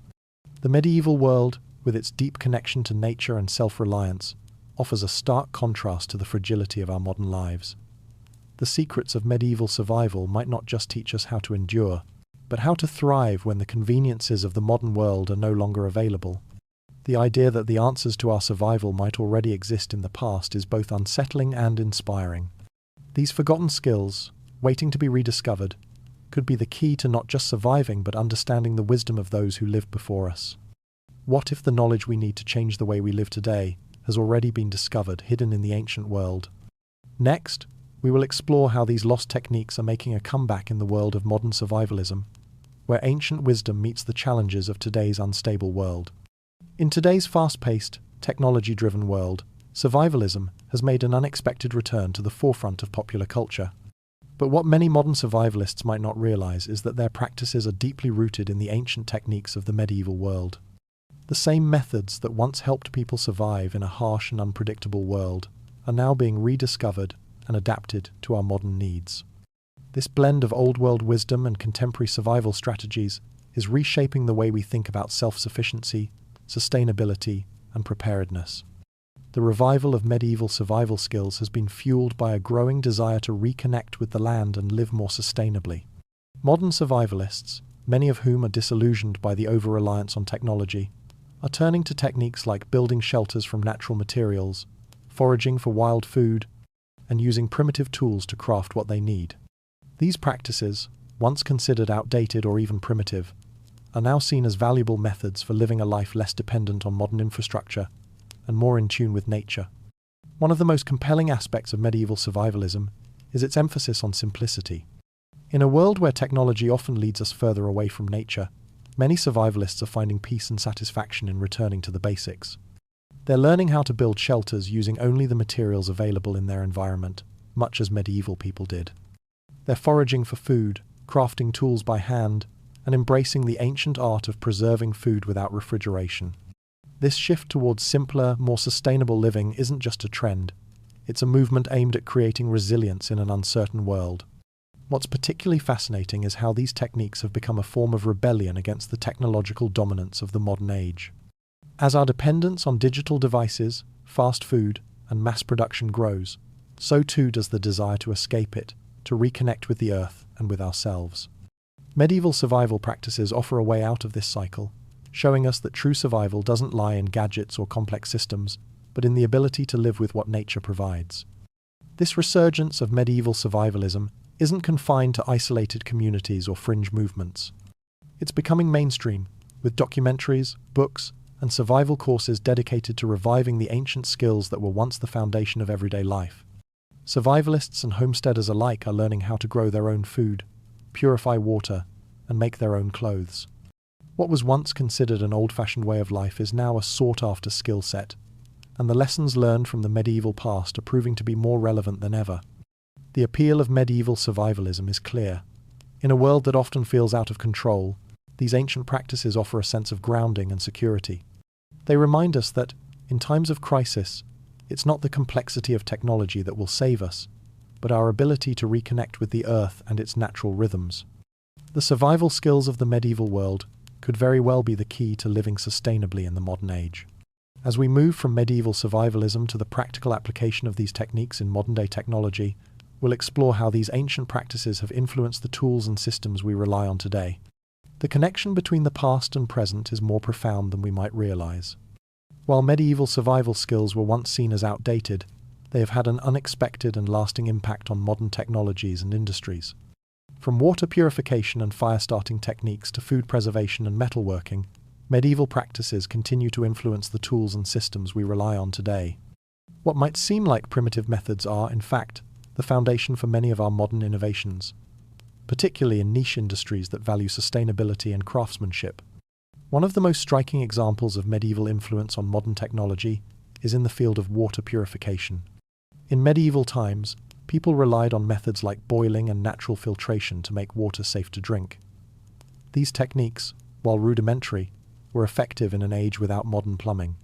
The medieval world, with its deep connection to nature and self-reliance, offers a stark contrast to the fragility of our modern lives. The secrets of medieval survival might not just teach us how to endure, but how to thrive when the conveniences of the modern world are no longer available. The idea that the answers to our survival might already exist in the past is both unsettling and inspiring. These forgotten skills, waiting to be rediscovered, could be the key to not just surviving but understanding the wisdom of those who lived before us. What if the knowledge we need to change the way we live today has already been discovered, hidden in the ancient world? Next, we will explore how these lost techniques are making a comeback in the world of modern survivalism, where ancient wisdom meets the challenges of today's unstable world. In today's fast-paced, technology-driven world, survivalism has made an unexpected return to the forefront of popular culture. But what many modern survivalists might not realize is that their practices are deeply rooted in the ancient techniques of the medieval world. The same methods that once helped people survive in a harsh and unpredictable world are now being rediscovered and adapted to our modern needs. This blend of old-world wisdom and contemporary survival strategies is reshaping the way we think about self-sufficiency, sustainability, and preparedness. The revival of medieval survival skills has been fueled by a growing desire to reconnect with the land and live more sustainably. Modern survivalists, many of whom are disillusioned by the over-reliance on technology, are turning to techniques like building shelters from natural materials, foraging for wild food, and using primitive tools to craft what they need. These practices, once considered outdated or even primitive, are now seen as valuable methods for living a life less dependent on modern infrastructure and more in tune with nature. One of the most compelling aspects of medieval survivalism is its emphasis on simplicity. In a world where technology often leads us further away from nature, many survivalists are finding peace and satisfaction in returning to the basics. They're learning how to build shelters using only the materials available in their environment, much as medieval people did. They're foraging for food, crafting tools by hand, and embracing the ancient art of preserving food without refrigeration. This shift towards simpler, more sustainable living isn't just a trend. It's a movement aimed at creating resilience in an uncertain world. What's particularly fascinating is how these techniques have become a form of rebellion against the technological dominance of the modern age. As our dependence on digital devices, fast food, and mass production grows, so too does the desire to escape it, to reconnect with the earth and with ourselves. Medieval survival practices offer a way out of this cycle, showing us that true survival doesn't lie in gadgets or complex systems, but in the ability to live with what nature provides. This resurgence of medieval survivalism isn't confined to isolated communities or fringe movements. It's becoming mainstream, with documentaries, books, and survival courses dedicated to reviving the ancient skills that were once the foundation of everyday life. Survivalists and homesteaders alike are learning how to grow their own food, purify water, and make their own clothes. What was once considered an old-fashioned way of life is now a sought-after skill set, and the lessons learned from the medieval past are proving to be more relevant than ever. The appeal of medieval survivalism is clear. In a world that often feels out of control, these ancient practices offer a sense of grounding and security. They remind us that, in times of crisis, it's not the complexity of technology that will save us, but our ability to reconnect with the earth and its natural rhythms. The survival skills of the medieval world could very well be the key to living sustainably in the modern age. As we move from medieval survivalism to the practical application of these techniques in modern-day technology, we'll explore how these ancient practices have influenced the tools and systems we rely on today. The connection between the past and present is more profound than we might realize. While medieval survival skills were once seen as outdated, they have had an unexpected and lasting impact on modern technologies and industries. From water purification and fire-starting techniques to food preservation and metalworking, medieval practices continue to influence the tools and systems we rely on today. What might seem like primitive methods are, in fact, the foundation for many of our modern innovations, particularly in niche industries that value sustainability and craftsmanship. One of the most striking examples of medieval influence on modern technology is in the field of water purification. In medieval times, people relied on methods like boiling and natural filtration to make water safe to drink. These techniques, while rudimentary, were effective in an age without modern plumbing.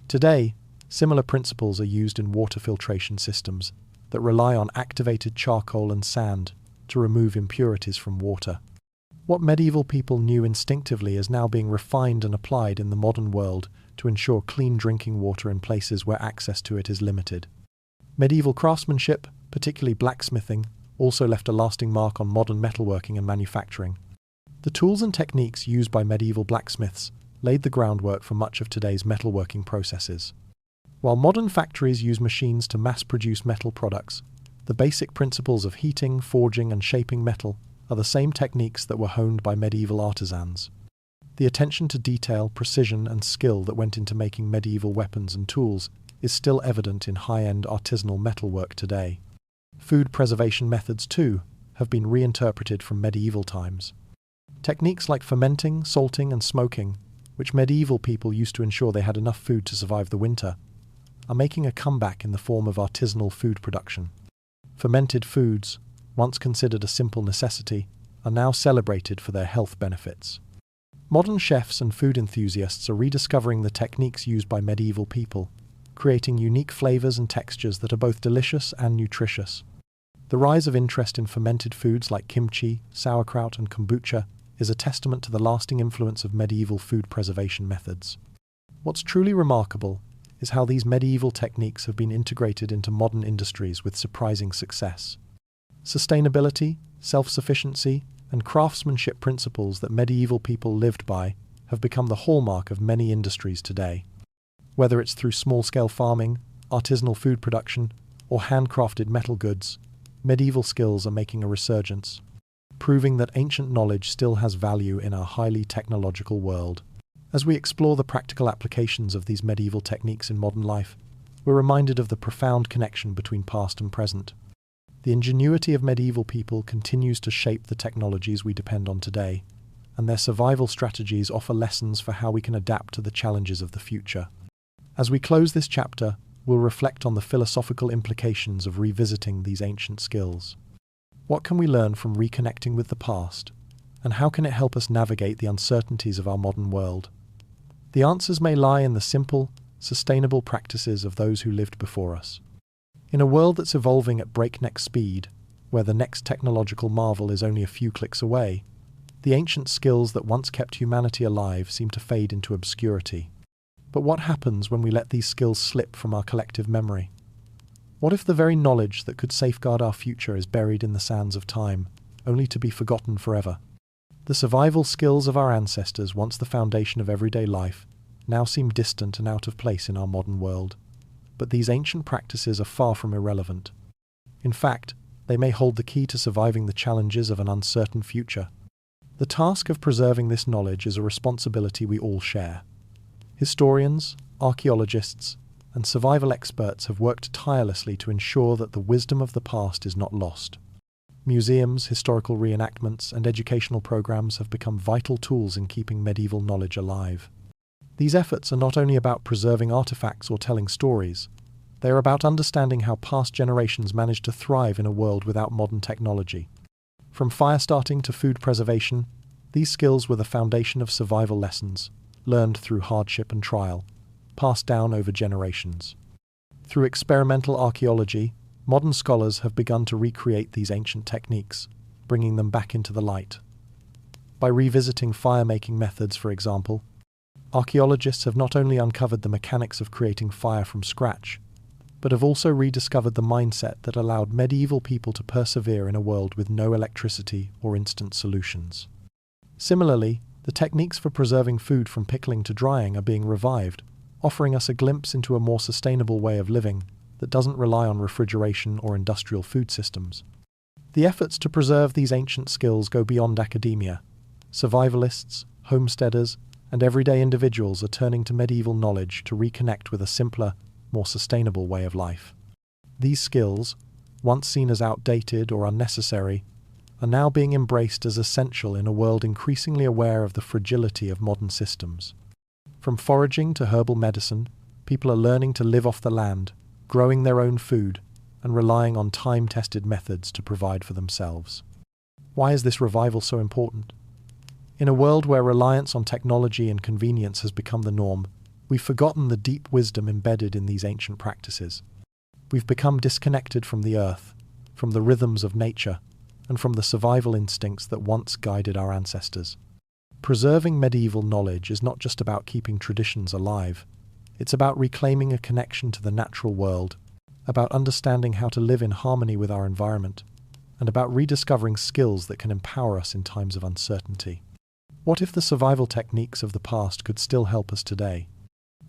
Today, similar principles are used in water filtration systems that rely on activated charcoal and sand to remove impurities from water. What medieval people knew instinctively is now being refined and applied in the modern world to ensure clean drinking water in places where access to it is limited. Medieval craftsmanship, particularly blacksmithing, also left a lasting mark on modern metalworking and manufacturing. The tools and techniques used by medieval blacksmiths laid the groundwork for much of today's metalworking processes. While modern factories use machines to mass-produce metal products, the basic principles of heating, forging, and shaping metal are the same techniques that were honed by medieval artisans. The attention to detail, precision, and skill that went into making medieval weapons and tools is still evident in high-end artisanal metalwork today. Food preservation methods, too, have been reinterpreted from medieval times. Techniques like fermenting, salting, and smoking, which medieval people used to ensure they had enough food to survive the winter, are making a comeback in the form of artisanal food production. Fermented foods, once considered a simple necessity, are now celebrated for their health benefits. Modern chefs and food enthusiasts are rediscovering the techniques used by medieval people, creating unique flavors and textures that are both delicious and nutritious. The rise of interest in fermented foods like kimchi, sauerkraut, and kombucha is a testament to the lasting influence of medieval food preservation methods. What's truly remarkable is how these medieval techniques have been integrated into modern industries with surprising success. Sustainability, self-sufficiency, and craftsmanship principles that medieval people lived by have become the hallmark of many industries today. Whether it's through small-scale farming, artisanal food production, or handcrafted metal goods, medieval skills are making a resurgence, proving that ancient knowledge still has value in our highly technological world. As we explore the practical applications of these medieval techniques in modern life, we're reminded of the profound connection between past and present. The ingenuity of medieval people continues to shape the technologies we depend on today, and their survival strategies offer lessons for how we can adapt to the challenges of the future. As we close this chapter, we'll reflect on the philosophical implications of revisiting these ancient skills. What can we learn from reconnecting with the past, and how can it help us navigate the uncertainties of our modern world? The answers may lie in the simple, sustainable practices of those who lived before us. In a world that's evolving at breakneck speed, where the next technological marvel is only a few clicks away, the ancient skills that once kept humanity alive seem to fade into obscurity. But what happens when we let these skills slip from our collective memory? What if the very knowledge that could safeguard our future is buried in the sands of time, only to be forgotten forever? The survival skills of our ancestors, once the foundation of everyday life, now seem distant and out of place in our modern world. But these ancient practices are far from irrelevant. In fact, they may hold the key to surviving the challenges of an uncertain future. The task of preserving this knowledge is a responsibility we all share. Historians, archaeologists, and survival experts have worked tirelessly to ensure that the wisdom of the past is not lost. Museums, historical reenactments, and educational programs have become vital tools in keeping medieval knowledge alive. These efforts are not only about preserving artifacts or telling stories, they are about understanding how past generations managed to thrive in a world without modern technology. From fire starting to food preservation, these skills were the foundation of survival lessons, learned through hardship and trial, passed down over generations. Through experimental archaeology, modern scholars have begun to recreate these ancient techniques, bringing them back into the light. By revisiting fire-making methods, for example, Archaeologists have not only uncovered the mechanics of creating fire from scratch, but have also rediscovered the mindset that allowed medieval people to persevere in a world with no electricity or instant solutions. Similarly, the techniques for preserving food from pickling to drying are being revived, offering us a glimpse into a more sustainable way of living that doesn't rely on refrigeration or industrial food systems. The efforts to preserve these ancient skills go beyond academia. Survivalists, homesteaders, and everyday individuals are turning to medieval knowledge to reconnect with a simpler, more sustainable way of life. These skills, once seen as outdated or unnecessary, are now being embraced as essential in a world increasingly aware of the fragility of modern systems. From foraging to herbal medicine, people are learning to live off the land, growing their own food, and relying on time-tested methods to provide for themselves. Why is this revival so important? In a world where reliance on technology and convenience has become the norm, we've forgotten the deep wisdom embedded in these ancient practices. We've become disconnected from the earth, from the rhythms of nature, and from the survival instincts that once guided our ancestors. Preserving medieval knowledge is not just about keeping traditions alive. It's about reclaiming a connection to the natural world, about understanding how to live in harmony with our environment, and about rediscovering skills that can empower us in times of uncertainty. What if the survival techniques of the past could still help us today?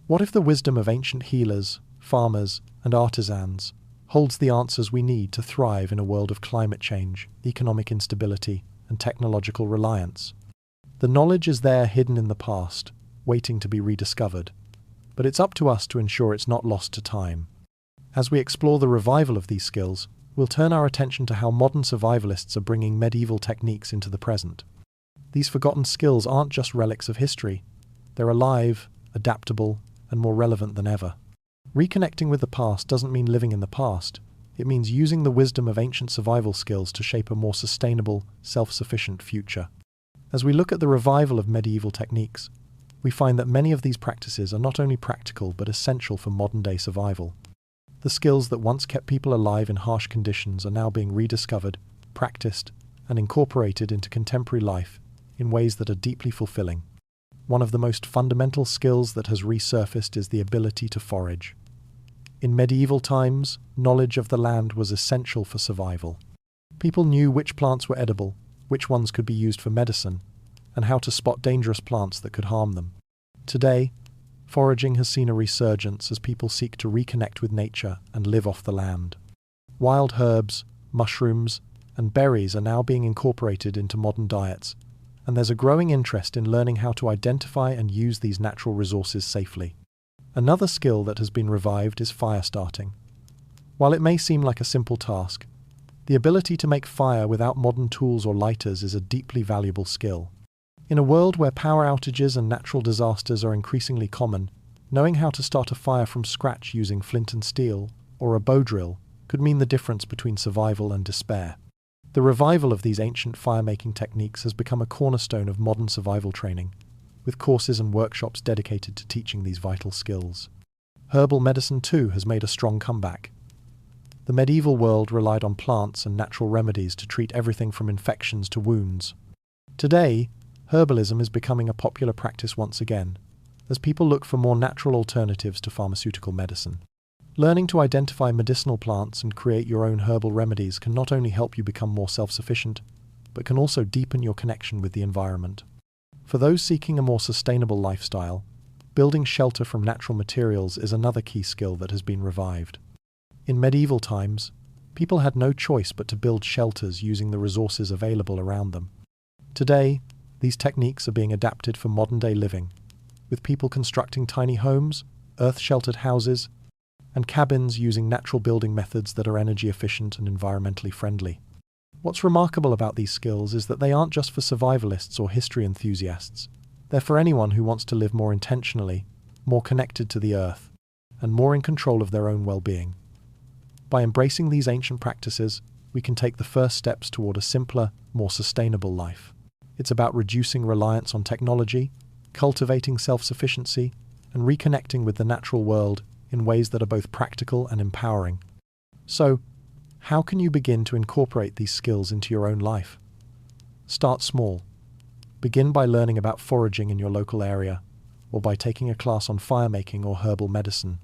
What if the wisdom of ancient healers, farmers, and artisans holds the answers we need to thrive in a world of climate change, economic instability, and technological reliance? The knowledge is there hidden in the past, waiting to be rediscovered, but it's up to us to ensure it's not lost to time. As we explore the revival of these skills, we'll turn our attention to how modern survivalists are bringing medieval techniques into the present. These forgotten skills aren't just relics of history. They're alive, adaptable, and more relevant than ever. Reconnecting with the past doesn't mean living in the past. It means using the wisdom of ancient survival skills to shape a more sustainable, self-sufficient future. As we look at the revival of medieval techniques, we find that many of these practices are not only practical but essential for modern-day survival. The skills that once kept people alive in harsh conditions are now being rediscovered, practiced, and incorporated into contemporary life in ways that are deeply fulfilling. One of the most fundamental skills that has resurfaced is the ability to forage. In medieval times, knowledge of the land was essential for survival. People knew which plants were edible, which ones could be used for medicine, and how to spot dangerous plants that could harm them. Today, foraging has seen a resurgence as people seek to reconnect with nature and live off the land. Wild herbs, mushrooms, and berries are now being incorporated into modern diets, and there's a growing interest in learning how to identify and use these natural resources safely. Another skill that has been revived is fire starting. While it may seem like a simple task, the ability to make fire without modern tools or lighters is a deeply valuable skill. In a world where power outages and natural disasters are increasingly common, knowing how to start a fire from scratch using flint and steel, or a bow drill, could mean the difference between survival and despair. The revival of these ancient fire-making techniques has become a cornerstone of modern survival training, with courses and workshops dedicated to teaching these vital skills. Herbal medicine, too, has made a strong comeback. The medieval world relied on plants and natural remedies to treat everything from infections to wounds. Today, herbalism is becoming a popular practice once again, as people look for more natural alternatives to pharmaceutical medicine. Learning to identify medicinal plants and create your own herbal remedies can not only help you become more self-sufficient, but can also deepen your connection with the environment. For those seeking a more sustainable lifestyle, building shelter from natural materials is another key skill that has been revived. In medieval times, people had no choice but to build shelters using the resources available around them. Today, these techniques are being adapted for modern-day living, with people constructing tiny homes, earth-sheltered houses, and cabins using natural building methods that are energy efficient and environmentally friendly. What's remarkable about these skills is that they aren't just for survivalists or history enthusiasts. They're for anyone who wants to live more intentionally, more connected to the earth, and more in control of their own well-being. By embracing these ancient practices, we can take the first steps toward a simpler, more sustainable life. It's about reducing reliance on technology, cultivating self-sufficiency, and reconnecting with the natural world in ways that are both practical and empowering. So, how can you begin to incorporate these skills into your own life? Start small. Begin by learning about foraging in your local area, or by taking a class on firemaking or herbal medicine.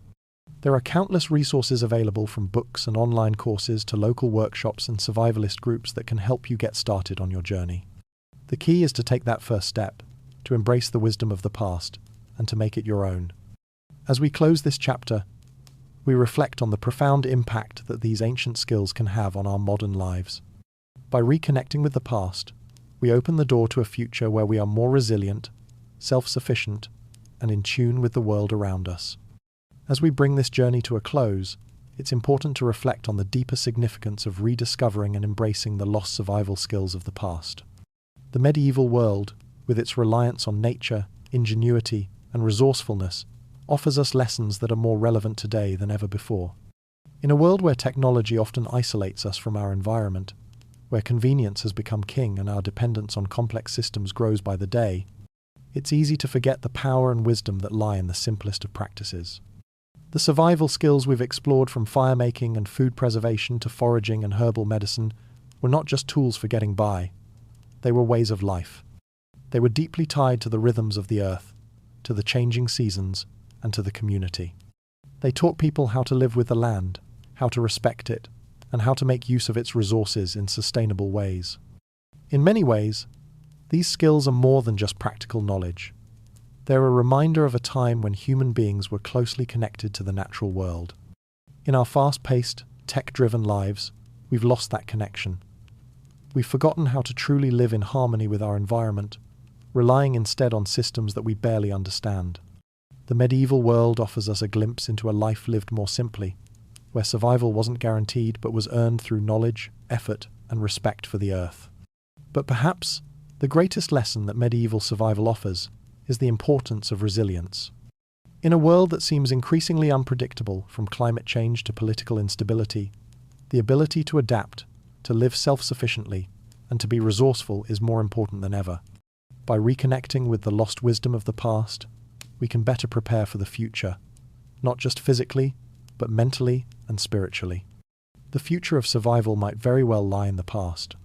There are countless resources available, from books and online courses to local workshops and survivalist groups that can help you get started on your journey. The key is to take that first step, to embrace the wisdom of the past, and to make it your own. As we close this chapter, we reflect on the profound impact that these ancient skills can have on our modern lives. By reconnecting with the past, we open the door to a future where we are more resilient, self-sufficient, and in tune with the world around us. As we bring this journey to a close, it's important to reflect on the deeper significance of rediscovering and embracing the lost survival skills of the past. The medieval world, with its reliance on nature, ingenuity, and resourcefulness, offers us lessons that are more relevant today than ever before. In a world where technology often isolates us from our environment, where convenience has become king and our dependence on complex systems grows by the day, it's easy to forget the power and wisdom that lie in the simplest of practices. The survival skills we've explored, from firemaking and food preservation to foraging and herbal medicine, were not just tools for getting by. They were ways of life. They were deeply tied to the rhythms of the earth, to the changing seasons, and to the community. They taught people how to live with the land, how to respect it, and how to make use of its resources in sustainable ways. In many ways, these skills are more than just practical knowledge. They're a reminder of a time when human beings were closely connected to the natural world. In our fast-paced, tech-driven lives, we've lost that connection. We've forgotten how to truly live in harmony with our environment, relying instead on systems that we barely understand. The medieval world offers us a glimpse into a life lived more simply, where survival wasn't guaranteed but was earned through knowledge, effort, and respect for the earth. But perhaps the greatest lesson that medieval survival offers is the importance of resilience. In a world that seems increasingly unpredictable, from climate change to political instability, the ability to adapt, to live self-sufficiently, and to be resourceful is more important than ever. By reconnecting with the lost wisdom of the past, we can better prepare for the future, not just physically, but mentally and spiritually. The future of survival might very well lie in the past.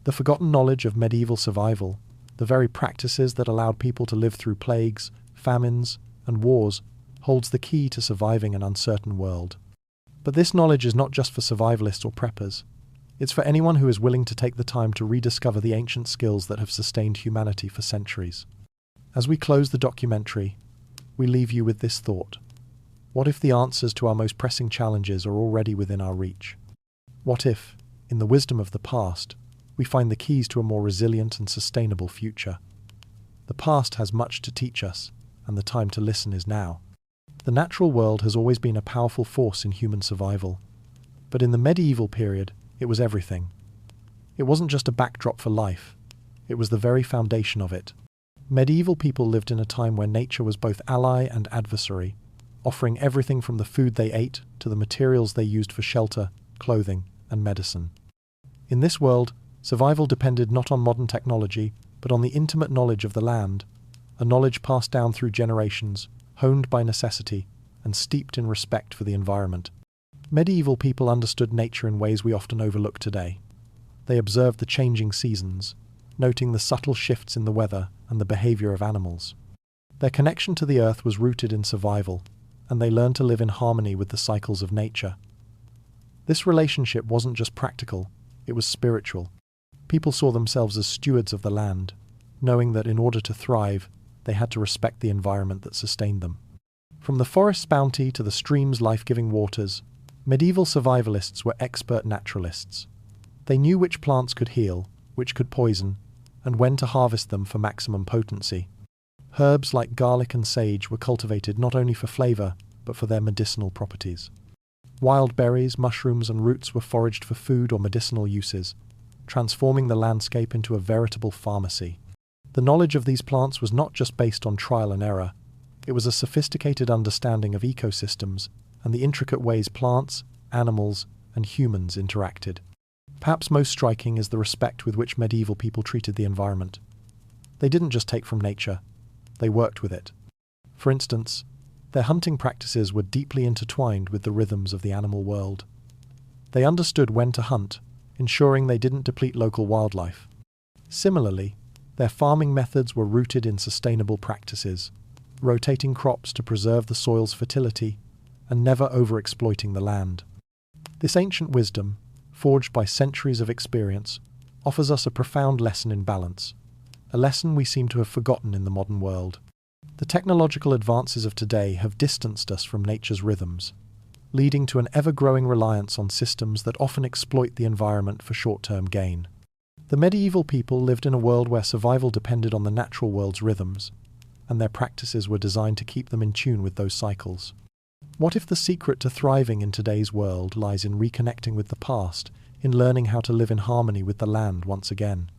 The forgotten knowledge of medieval survival, the very practices that allowed people to live through plagues, famines, and wars, holds the key to surviving an uncertain world. But this knowledge is not just for survivalists or preppers. It's for anyone who is willing to take the time to rediscover the ancient skills that have sustained humanity for centuries. As we close the documentary, we leave you with this thought. What if the answers to our most pressing challenges are already within our reach? What if, in the wisdom of the past, we find the keys to a more resilient and sustainable future? The past has much to teach us, and the time to listen is now. The natural world has always been a powerful force in human survival. But in the medieval period, it was everything. It wasn't just a backdrop for life. It was the very foundation of it. Medieval people lived in a time where nature was both ally and adversary, offering everything from the food they ate to the materials they used for shelter, clothing, and medicine. In this world, survival depended not on modern technology, but on the intimate knowledge of the land, a knowledge passed down through generations, honed by necessity, and steeped in respect for the environment. Medieval people understood nature in ways we often overlook today. They observed the changing seasons, noting the subtle shifts in the weather and the behavior of animals. Their connection to the earth was rooted in survival, and they learned to live in harmony with the cycles of nature. This relationship wasn't just practical, it was spiritual. People saw themselves as stewards of the land, knowing that in order to thrive, they had to respect the environment that sustained them. From the forest's bounty to the stream's life-giving waters, medieval survivalists were expert naturalists. They knew which plants could heal, which could poison, and when to harvest them for maximum potency. Herbs like garlic and sage were cultivated not only for flavor, but for their medicinal properties. Wild berries, mushrooms, and roots were foraged for food or medicinal uses, transforming the landscape into a veritable pharmacy. The knowledge of these plants was not just based on trial and error. It was a sophisticated understanding of ecosystems and the intricate ways plants, animals, and humans interacted. Perhaps most striking is the respect with which medieval people treated the environment. They didn't just take from nature, they worked with it. For instance, their hunting practices were deeply intertwined with the rhythms of the animal world. They understood when to hunt, ensuring they didn't deplete local wildlife. Similarly, their farming methods were rooted in sustainable practices, rotating crops to preserve the soil's fertility, and never overexploiting the land. This ancient wisdom, forged by centuries of experience, offers us a profound lesson in balance, a lesson we seem to have forgotten in the modern world. The technological advances of today have distanced us from nature's rhythms, leading to an ever-growing reliance on systems that often exploit the environment for short-term gain. The medieval people lived in a world where survival depended on the natural world's rhythms, and their practices were designed to keep them in tune with those cycles. What if the secret to thriving in today's world lies in reconnecting with the past, in learning how to live in harmony with the land once again?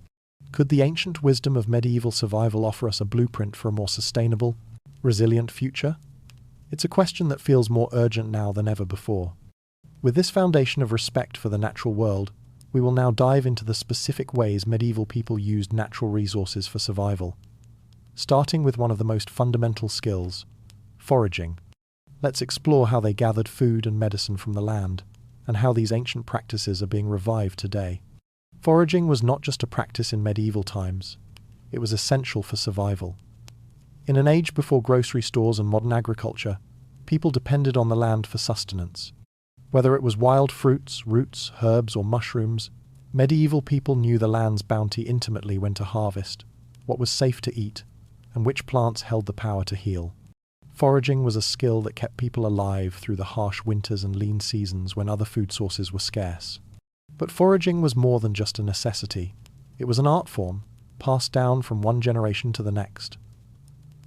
Could the ancient wisdom of medieval survival offer us a blueprint for a more sustainable, resilient future? It's a question that feels more urgent now than ever before. With this foundation of respect for the natural world, we will now dive into the specific ways medieval people used natural resources for survival. Starting with one of the most fundamental skills, foraging. Let's explore how they gathered food and medicine from the land, and how these ancient practices are being revived today. Foraging was not just a practice in medieval times, it was essential for survival. In an age before grocery stores and modern agriculture, people depended on the land for sustenance. Whether it was wild fruits, roots, herbs, or mushrooms, medieval people knew the land's bounty intimately when to harvest, what was safe to eat, and which plants held the power to heal. Foraging was a skill that kept people alive through the harsh winters and lean seasons when other food sources were scarce. But foraging was more than just a necessity. It was an art form, passed down from one generation to the next.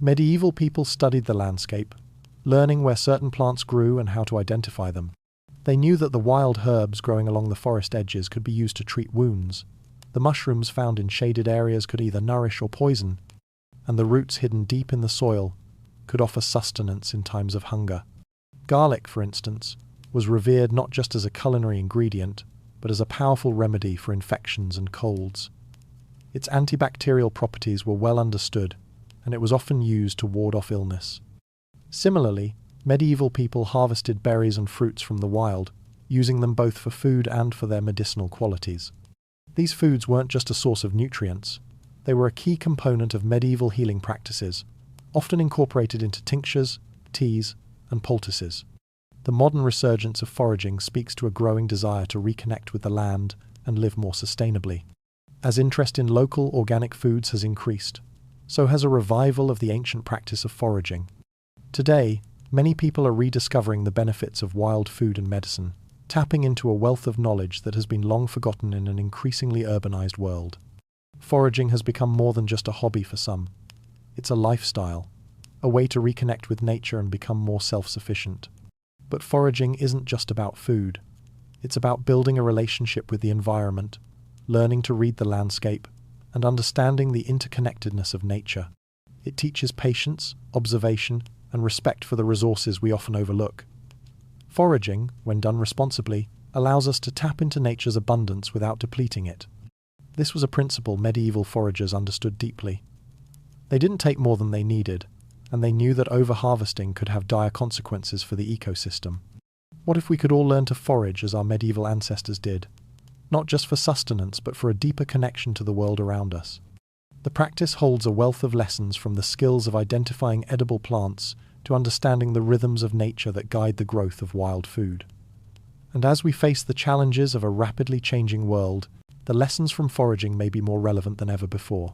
Medieval people studied the landscape, learning where certain plants grew and how to identify them. They knew that the wild herbs growing along the forest edges could be used to treat wounds. The mushrooms found in shaded areas could either nourish or poison, and the roots hidden deep in the soil could offer sustenance in times of hunger. Garlic, for instance, was revered not just as a culinary ingredient, but as a powerful remedy for infections and colds. Its antibacterial properties were well understood, and it was often used to ward off illness. Similarly, medieval people harvested berries and fruits from the wild, using them both for food and for their medicinal qualities. These foods weren't just a source of nutrients, they were a key component of medieval healing practices, often incorporated into tinctures, teas, and poultices. The modern resurgence of foraging speaks to a growing desire to reconnect with the land and live more sustainably. As interest in local organic foods has increased, so has a revival of the ancient practice of foraging. Today, many people are rediscovering the benefits of wild food and medicine, tapping into a wealth of knowledge that has been long forgotten in an increasingly urbanized world. Foraging has become more than just a hobby for some. It's a lifestyle, a way to reconnect with nature and become more self-sufficient. But foraging isn't just about food. It's about building a relationship with the environment, learning to read the landscape, and understanding the interconnectedness of nature. It teaches patience, observation, and respect for the resources we often overlook. Foraging, when done responsibly, allows us to tap into nature's abundance without depleting it. This was a principle medieval foragers understood deeply. They didn't take more than they needed, and they knew that over-harvesting could have dire consequences for the ecosystem. What if we could all learn to forage as our medieval ancestors did? Not just for sustenance, but for a deeper connection to the world around us. The practice holds a wealth of lessons from the skills of identifying edible plants to understanding the rhythms of nature that guide the growth of wild food. And as we face the challenges of a rapidly changing world, the lessons from foraging may be more relevant than ever before.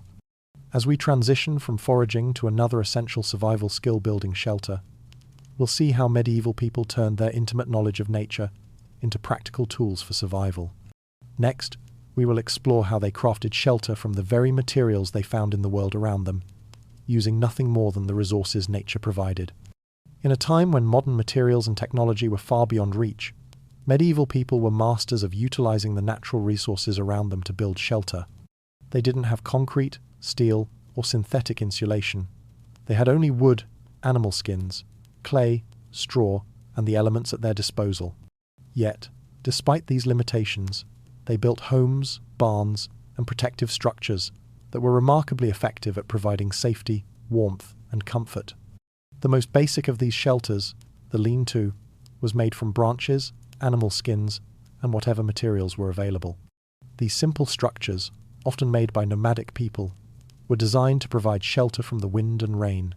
As we transition from foraging to another essential survival skill, building shelter, we'll see how medieval people turned their intimate knowledge of nature into practical tools for survival. Next, we will explore how they crafted shelter from the very materials they found in the world around them, using nothing more than the resources nature provided. In a time when modern materials and technology were far beyond reach, medieval people were masters of utilizing the natural resources around them to build shelter. They didn't have concrete, steel, or synthetic insulation. They had only wood, animal skins, clay, straw, and the elements at their disposal. Yet, despite these limitations, they built homes, barns, and protective structures that were remarkably effective at providing safety, warmth, and comfort. The most basic of these shelters, the lean-to, was made from branches, animal skins, and whatever materials were available. These simple structures, often made by nomadic people, were designed to provide shelter from the wind and rain.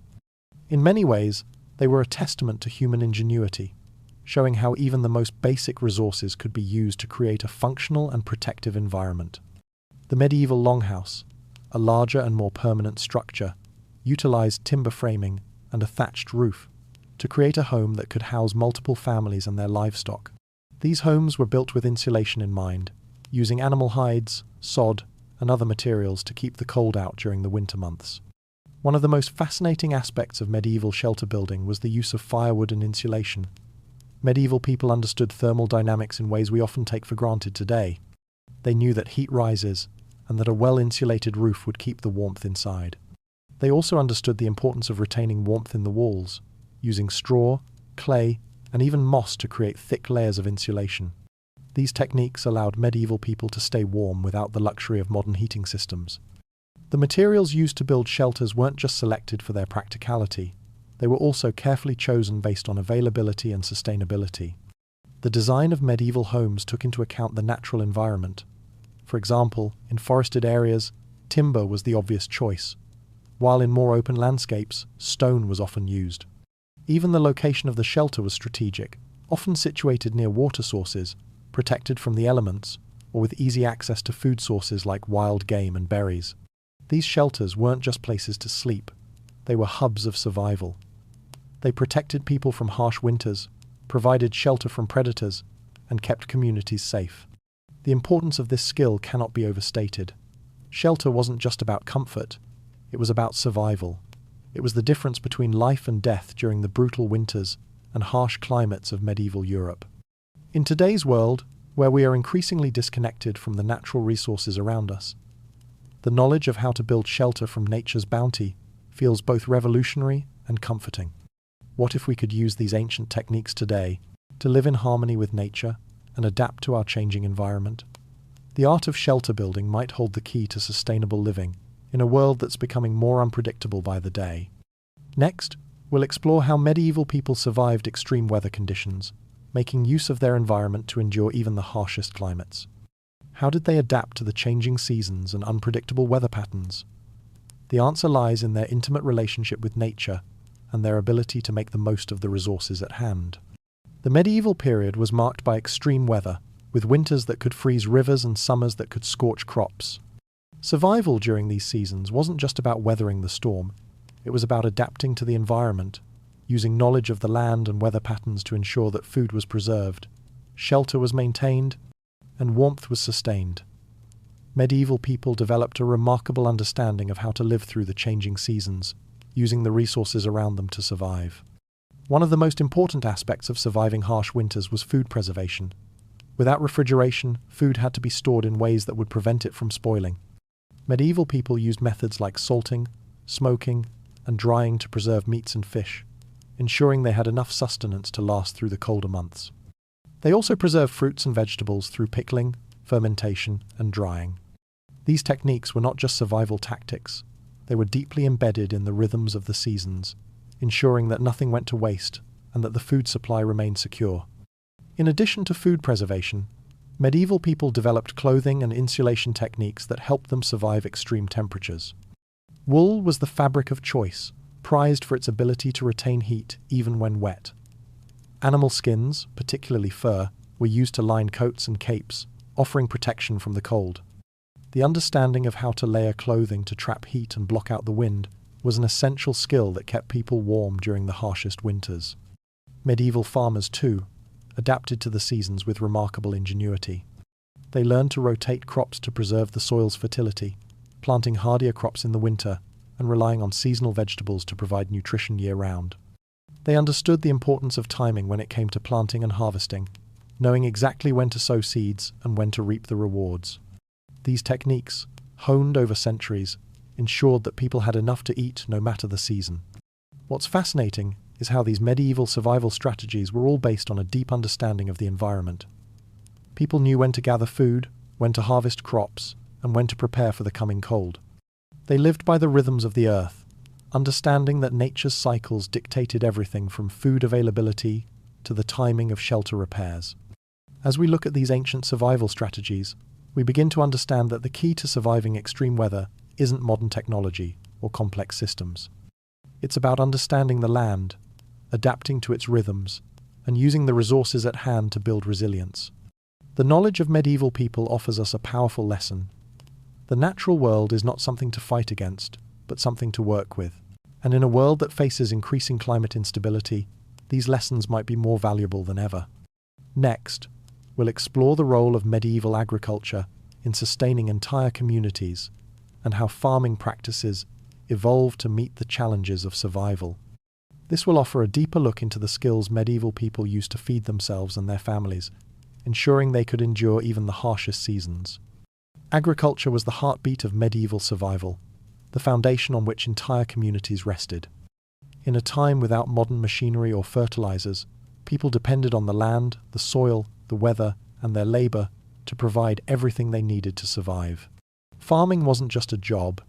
In many ways, they were a testament to human ingenuity, showing how even the most basic resources could be used to create a functional and protective environment. The medieval longhouse, a larger and more permanent structure, utilized timber framing and a thatched roof to create a home that could house multiple families and their livestock. These homes were built with insulation in mind, using animal hides, sod, and other materials to keep the cold out during the winter months. One of the most fascinating aspects of medieval shelter building was the use of firewood and insulation. Medieval people understood thermal dynamics in ways we often take for granted today. They knew that heat rises, and that a well-insulated roof would keep the warmth inside. They also understood the importance of retaining warmth in the walls, using straw, clay, and even moss to create thick layers of insulation. These techniques allowed medieval people to stay warm without the luxury of modern heating systems. The materials used to build shelters weren't just selected for their practicality, they were also carefully chosen based on availability and sustainability. The design of medieval homes took into account the natural environment. For example, in forested areas, timber was the obvious choice, while in more open landscapes, stone was often used. Even the location of the shelter was strategic, often situated near water sources, protected from the elements, or with easy access to food sources like wild game and berries. These shelters weren't just places to sleep, they were hubs of survival. They protected people from harsh winters, provided shelter from predators, and kept communities safe. The importance of this skill cannot be overstated. Shelter wasn't just about comfort, it was about survival. It was the difference between life and death during the brutal winters and harsh climates of medieval Europe. In today's world, where we are increasingly disconnected from the natural resources around us, the knowledge of how to build shelter from nature's bounty feels both revolutionary and comforting. What if we could use these ancient techniques today to live in harmony with nature and adapt to our changing environment? The art of shelter building might hold the key to sustainable living in a world that's becoming more unpredictable by the day. Next, we'll explore how medieval people survived extreme weather conditions, making use of their environment to endure even the harshest climates. How did they adapt to the changing seasons and unpredictable weather patterns? The answer lies in their intimate relationship with nature and their ability to make the most of the resources at hand. The medieval period was marked by extreme weather, with winters that could freeze rivers and summers that could scorch crops. Survival during these seasons wasn't just about weathering the storm, it was about adapting to the environment, using knowledge of the land and weather patterns to ensure that food was preserved, shelter was maintained, and warmth was sustained. Medieval people developed a remarkable understanding of how to live through the changing seasons, using the resources around them to survive. One of the most important aspects of surviving harsh winters was food preservation. Without refrigeration, food had to be stored in ways that would prevent it from spoiling. Medieval people used methods like salting, smoking, and drying to preserve meats and fish, ensuring they had enough sustenance to last through the colder months. They also preserved fruits and vegetables through pickling, fermentation, and drying. These techniques were not just survival tactics, they were deeply embedded in the rhythms of the seasons, ensuring that nothing went to waste and that the food supply remained secure. In addition to food preservation, medieval people developed clothing and insulation techniques that helped them survive extreme temperatures. Wool was the fabric of choice, prized for its ability to retain heat even when wet. Animal skins, particularly fur, were used to line coats and capes, offering protection from the cold. The understanding of how to layer clothing to trap heat and block out the wind was an essential skill that kept people warm during the harshest winters. Medieval farmers, too, adapted to the seasons with remarkable ingenuity. They learned to rotate crops to preserve the soil's fertility, planting hardier crops in the winter and relying on seasonal vegetables to provide nutrition year-round. They understood the importance of timing when it came to planting and harvesting, knowing exactly when to sow seeds and when to reap the rewards. These techniques, honed over centuries, ensured that people had enough to eat no matter the season. What's fascinating is how these medieval survival strategies were all based on a deep understanding of the environment. People knew when to gather food, when to harvest crops, and when to prepare for the coming cold. They lived by the rhythms of the earth, understanding that nature's cycles dictated everything from food availability to the timing of shelter repairs. As we look at these ancient survival strategies, we begin to understand that the key to surviving extreme weather isn't modern technology or complex systems. It's about understanding the land, adapting to its rhythms, and using the resources at hand to build resilience. The knowledge of medieval people offers us a powerful lesson. The natural world is not something to fight against, but something to work with. And in a world that faces increasing climate instability, these lessons might be more valuable than ever. Next, we'll explore the role of medieval agriculture in sustaining entire communities and how farming practices evolved to meet the challenges of survival. This will offer a deeper look into the skills medieval people used to feed themselves and their families, ensuring they could endure even the harshest seasons. Agriculture was the heartbeat of medieval survival, the foundation on which entire communities rested. In a time without modern machinery or fertilizers, people depended on the land, the soil, the weather, and their labor to provide everything they needed to survive. Farming wasn't just a job.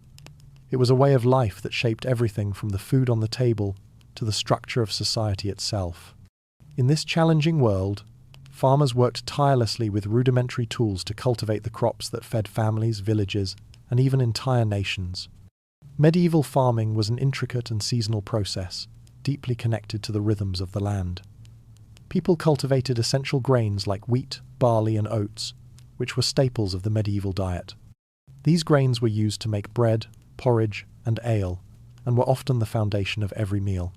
It was a way of life that shaped everything from the food on the table to the structure of society itself. In this challenging world, farmers worked tirelessly with rudimentary tools to cultivate the crops that fed families, villages, and even entire nations. Medieval farming was an intricate and seasonal process, deeply connected to the rhythms of the land. People cultivated essential grains like wheat, barley, and oats, which were staples of the medieval diet. These grains were used to make bread, porridge, and ale, and were often the foundation of every meal.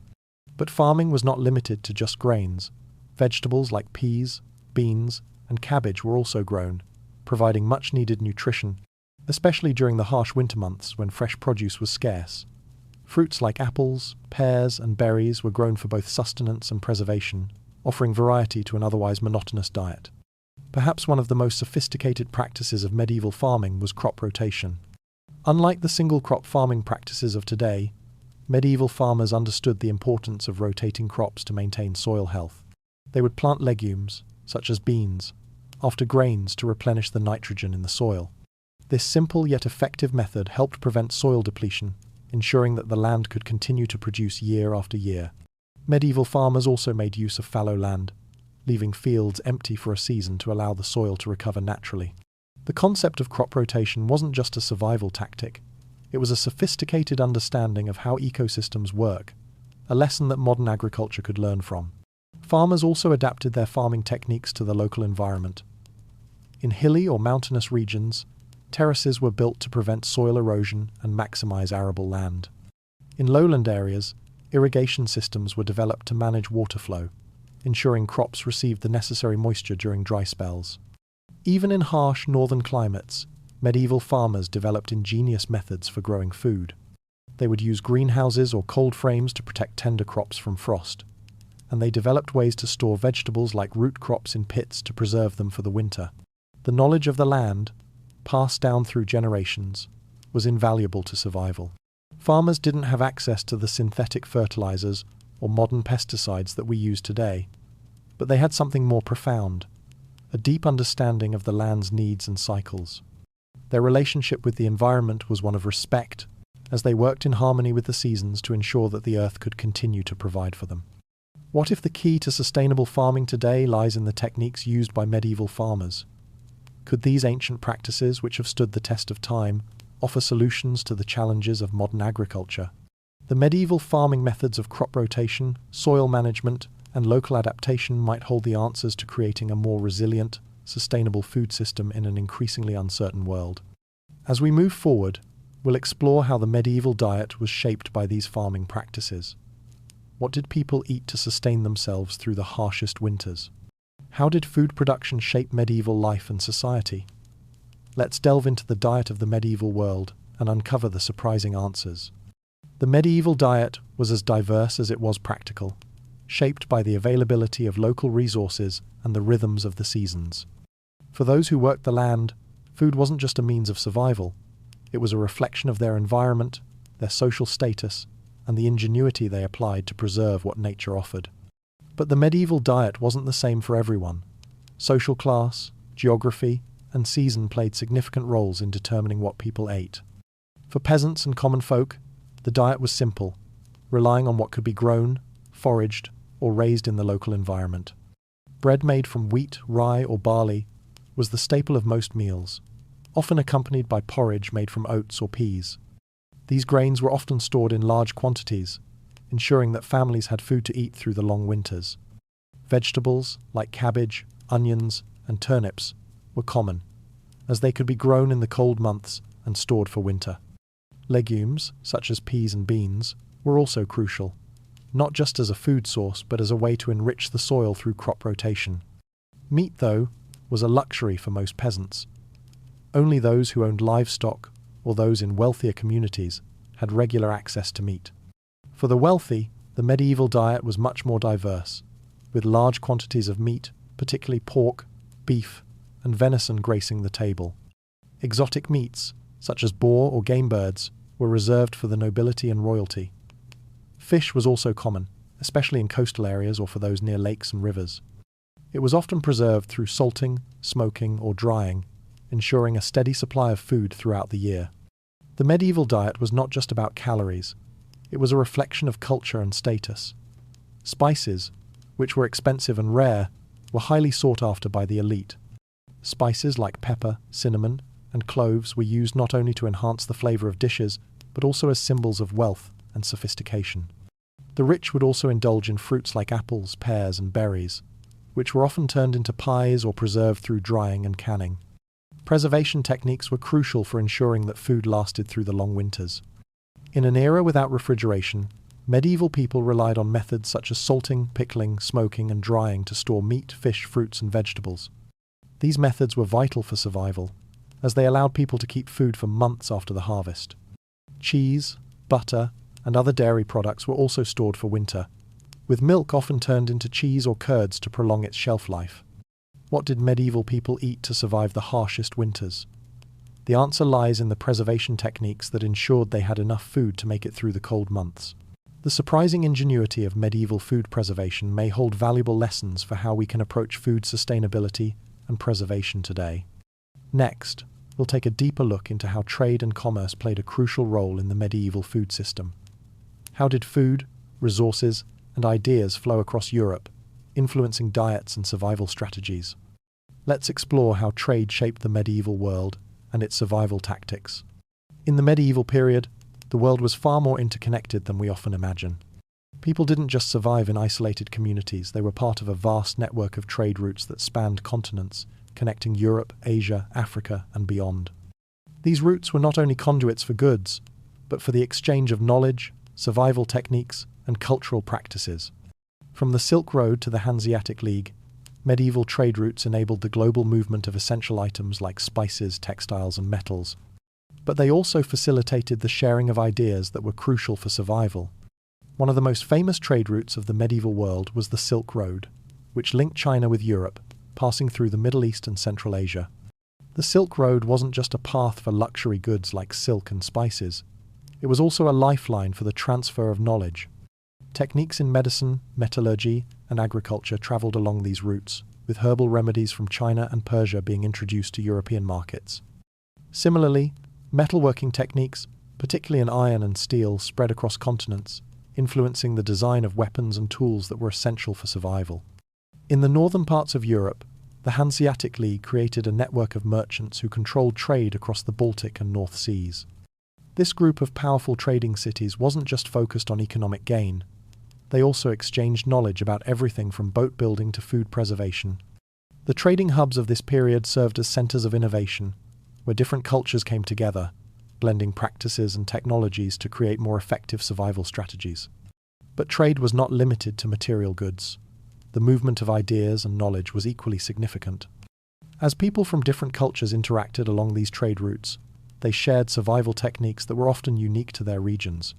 But farming was not limited to just grains. Vegetables like peas, beans, and cabbage were also grown, providing much-needed nutrition, especially during the harsh winter months when fresh produce was scarce. Fruits like apples, pears, and berries were grown for both sustenance and preservation, offering variety to an otherwise monotonous diet. Perhaps one of the most sophisticated practices of medieval farming was crop rotation. Unlike the single-crop farming practices of today, medieval farmers understood the importance of rotating crops to maintain soil health. They would plant legumes, such as beans, after grains to replenish the nitrogen in the soil. This simple yet effective method helped prevent soil depletion, ensuring that the land could continue to produce year after year. Medieval farmers also made use of fallow land, leaving fields empty for a season to allow the soil to recover naturally. The concept of crop rotation wasn't just a survival tactic. It was a sophisticated understanding of how ecosystems work, a lesson that modern agriculture could learn from. Farmers also adapted their farming techniques to the local environment. In hilly or mountainous regions, terraces were built to prevent soil erosion and maximize arable land. In lowland areas, irrigation systems were developed to manage water flow, ensuring crops received the necessary moisture during dry spells. Even in harsh northern climates, medieval farmers developed ingenious methods for growing food. They would use greenhouses or cold frames to protect tender crops from frost, and they developed ways to store vegetables like root crops in pits to preserve them for the winter. The knowledge of the land, passed down through generations, was invaluable to survival. Farmers didn't have access to the synthetic fertilizers or modern pesticides that we use today, but they had something more profound, a deep understanding of the land's needs and cycles. Their relationship with the environment was one of respect, as they worked in harmony with the seasons to ensure that the earth could continue to provide for them. What if the key to sustainable farming today lies in the techniques used by medieval farmers? Could these ancient practices, which have stood the test of time, offer solutions to the challenges of modern agriculture? The medieval farming methods of crop rotation, soil management, and local adaptation might hold the answers to creating a more resilient, sustainable food system in an increasingly uncertain world. As we move forward, we'll explore how the medieval diet was shaped by these farming practices. What did people eat to sustain themselves through the harshest winters? How did food production shape medieval life and society? Let's delve into the diet of the medieval world and uncover the surprising answers. The medieval diet was as diverse as it was practical, shaped by the availability of local resources and the rhythms of the seasons. For those who worked the land, food wasn't just a means of survival. It was a reflection of their environment, their social status, and the ingenuity they applied to preserve what nature offered. But the medieval diet wasn't the same for everyone. Social class, geography, and season played significant roles in determining what people ate. For peasants and common folk, the diet was simple, relying on what could be grown, foraged, or raised in the local environment. Bread made from wheat, rye, or barley was the staple of most meals, often accompanied by porridge made from oats or peas. These grains were often stored in large quantities, ensuring that families had food to eat through the long winters. Vegetables, like cabbage, onions, and turnips, were common, as they could be grown in the cold months and stored for winter. Legumes, such as peas and beans, were also crucial, not just as a food source but as a way to enrich the soil through crop rotation. Meat, though, was a luxury for most peasants. Only those who owned livestock, or those in wealthier communities, had regular access to meat. For the wealthy, the medieval diet was much more diverse, with large quantities of meat, particularly pork, beef, and venison gracing the table. Exotic meats, such as boar or game birds, were reserved for the nobility and royalty. Fish was also common, especially in coastal areas or for those near lakes and rivers. It was often preserved through salting, smoking, or drying, ensuring a steady supply of food throughout the year. The medieval diet was not just about calories. It was a reflection of culture and status. Spices, which were expensive and rare, were highly sought after by the elite. Spices like pepper, cinnamon, and cloves were used not only to enhance the flavor of dishes, but also as symbols of wealth and sophistication. The rich would also indulge in fruits like apples, pears, and berries, which were often turned into pies or preserved through drying and canning. Preservation techniques were crucial for ensuring that food lasted through the long winters. In an era without refrigeration, medieval people relied on methods such as salting, pickling, smoking, and drying to store meat, fish, fruits, and vegetables. These methods were vital for survival, as they allowed people to keep food for months after the harvest. Cheese, butter, and other dairy products were also stored for winter, with milk often turned into cheese or curds to prolong its shelf life. What did medieval people eat to survive the harshest winters? The answer lies in the preservation techniques that ensured they had enough food to make it through the cold months. The surprising ingenuity of medieval food preservation may hold valuable lessons for how we can approach food sustainability and preservation today. Next, we'll take a deeper look into how trade and commerce played a crucial role in the medieval food system. How did food, resources, and ideas flow across Europe, influencing diets and survival strategies? Let's explore how trade shaped the medieval world and its survival tactics. In the medieval period, the world was far more interconnected than we often imagine. People didn't just survive in isolated communities, they were part of a vast network of trade routes that spanned continents, connecting Europe, Asia, Africa, and beyond. These routes were not only conduits for goods, but for the exchange of knowledge, survival techniques, and cultural practices. From the Silk Road to the Hanseatic League, medieval trade routes enabled the global movement of essential items like spices, textiles, and metals. But they also facilitated the sharing of ideas that were crucial for survival. One of the most famous trade routes of the medieval world was the Silk Road, which linked China with Europe, passing through the Middle East and Central Asia. The Silk Road wasn't just a path for luxury goods like silk and spices. It was also a lifeline for the transfer of knowledge. Techniques in medicine, metallurgy, and agriculture travelled along these routes, with herbal remedies from China and Persia being introduced to European markets. Similarly, metalworking techniques, particularly in iron and steel, spread across continents, influencing the design of weapons and tools that were essential for survival. In the northern parts of Europe, the Hanseatic League created a network of merchants who controlled trade across the Baltic and North Seas. This group of powerful trading cities wasn't just focused on economic gain. They also exchanged knowledge about everything from boat building to food preservation. The trading hubs of this period served as centers of innovation, where different cultures came together, blending practices and technologies to create more effective survival strategies. But trade was not limited to material goods. The movement of ideas and knowledge was equally significant. As people from different cultures interacted along these trade routes, they shared survival techniques that were often unique to their regions.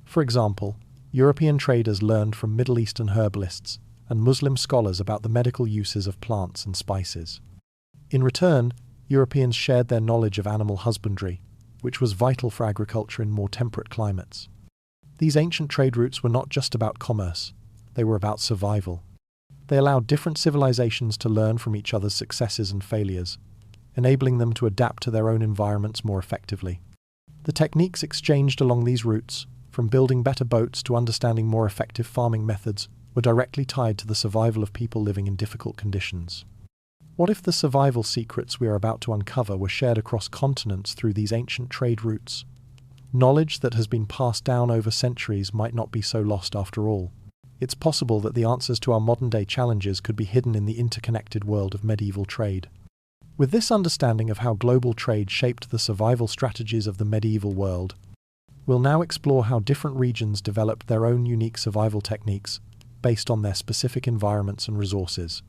For example, European traders learned from Middle Eastern herbalists and Muslim scholars about the medical uses of plants and spices. In return, Europeans shared their knowledge of animal husbandry, which was vital for agriculture in more temperate climates. These ancient trade routes were not just about commerce, they were about survival. They allowed different civilizations to learn from each other's successes and failures, enabling them to adapt to their own environments more effectively. The techniques exchanged along these routes, from building better boats to understanding more effective farming methods, were directly tied to the survival of people living in difficult conditions. What if the survival secrets we are about to uncover were shared across continents through these ancient trade routes? Knowledge that has been passed down over centuries might not be so lost after all. It's possible that the answers to our modern-day challenges could be hidden in the interconnected world of medieval trade. With this understanding of how global trade shaped the survival strategies of the medieval world, we'll now explore how different regions developed their own unique survival techniques based on their specific environments and resources.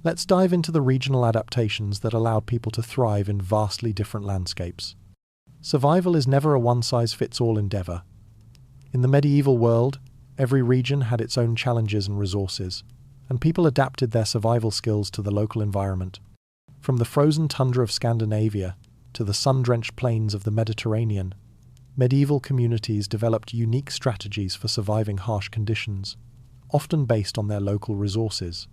Let's dive into the regional adaptations that allowed people to thrive in vastly different landscapes. Survival is never a one-size-fits-all endeavor. In the medieval world, every region had its own challenges and resources, and people adapted their survival skills to the local environment. From the frozen tundra of Scandinavia to the sun-drenched plains of the Mediterranean, medieval communities developed unique strategies for surviving harsh conditions, often based on their local resources.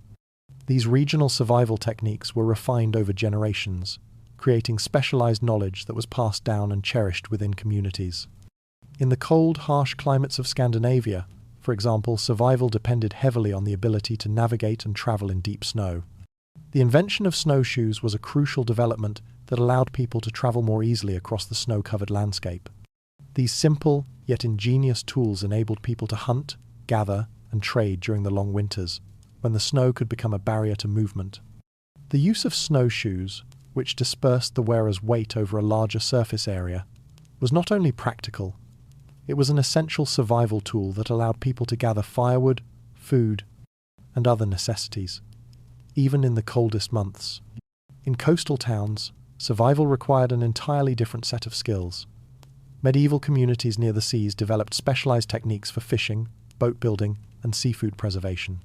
These regional survival techniques were refined over generations, creating specialized knowledge that was passed down and cherished within communities. In the cold, harsh climates of Scandinavia, for example, survival depended heavily on the ability to navigate and travel in deep snow. The invention of snowshoes was a crucial development that allowed people to travel more easily across the snow-covered landscape. These simple, yet ingenious tools enabled people to hunt, gather, and trade during the long winters, when the snow could become a barrier to movement. The use of snowshoes, which dispersed the wearer's weight over a larger surface area, was not only practical, it was an essential survival tool that allowed people to gather firewood, food, and other necessities, even in the coldest months. In coastal towns, survival required an entirely different set of skills. Medieval communities near the seas developed specialized techniques for fishing, boat building, and seafood preservation.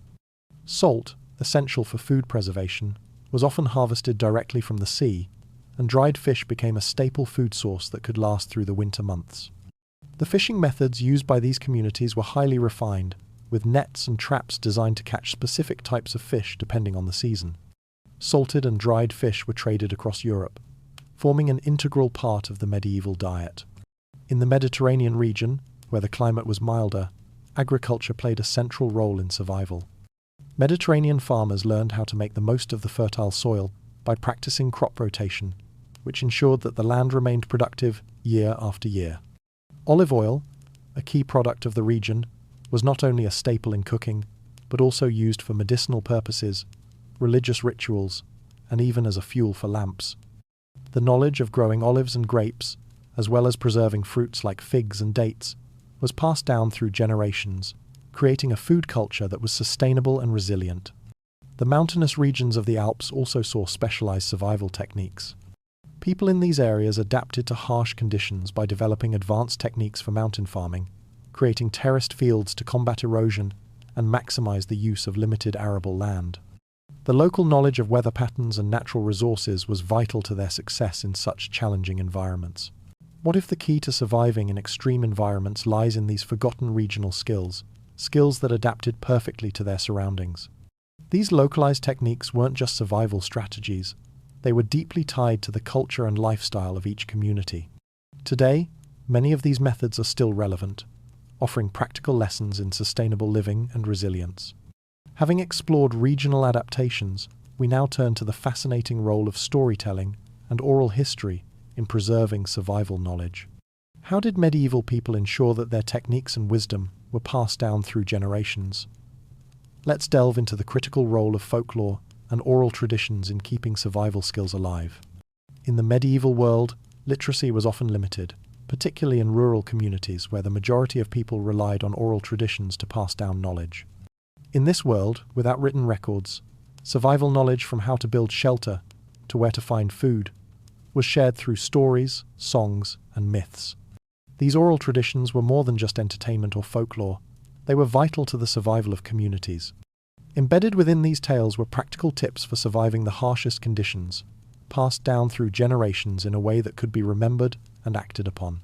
Salt, essential for food preservation, was often harvested directly from the sea, and dried fish became a staple food source that could last through the winter months. The fishing methods used by these communities were highly refined, with nets and traps designed to catch specific types of fish depending on the season. Salted and dried fish were traded across Europe, forming an integral part of the medieval diet. In the Mediterranean region, where the climate was milder, agriculture played a central role in survival. Mediterranean farmers learned how to make the most of the fertile soil by practicing crop rotation, which ensured that the land remained productive year after year. Olive oil, a key product of the region, was not only a staple in cooking, but also used for medicinal purposes, religious rituals, and even as a fuel for lamps. The knowledge of growing olives and grapes, as well as preserving fruits like figs and dates, was passed down through generations, creating a food culture that was sustainable and resilient. The mountainous regions of the Alps also saw specialized survival techniques. People in these areas adapted to harsh conditions by developing advanced techniques for mountain farming, creating terraced fields to combat erosion and maximize the use of limited arable land. The local knowledge of weather patterns and natural resources was vital to their success in such challenging environments. What if the key to surviving in extreme environments lies in these forgotten regional skills that adapted perfectly to their surroundings? These localized techniques weren't just survival strategies, they were deeply tied to the culture and lifestyle of each community. Today, many of these methods are still relevant, offering practical lessons in sustainable living and resilience. Having explored regional adaptations, we now turn to the fascinating role of storytelling and oral history in preserving survival knowledge. How did medieval people ensure that their techniques and wisdom were passed down through generations? Let's delve into the critical role of folklore and oral traditions in keeping survival skills alive. In the medieval world, literacy was often limited, particularly in rural communities where the majority of people relied on oral traditions to pass down knowledge. In this world, without written records, survival knowledge from how to build shelter to where to find food was shared through stories, songs, and myths. These oral traditions were more than just entertainment or folklore, they were vital to the survival of communities. Embedded within these tales were practical tips for surviving the harshest conditions, passed down through generations in a way that could be remembered and acted upon.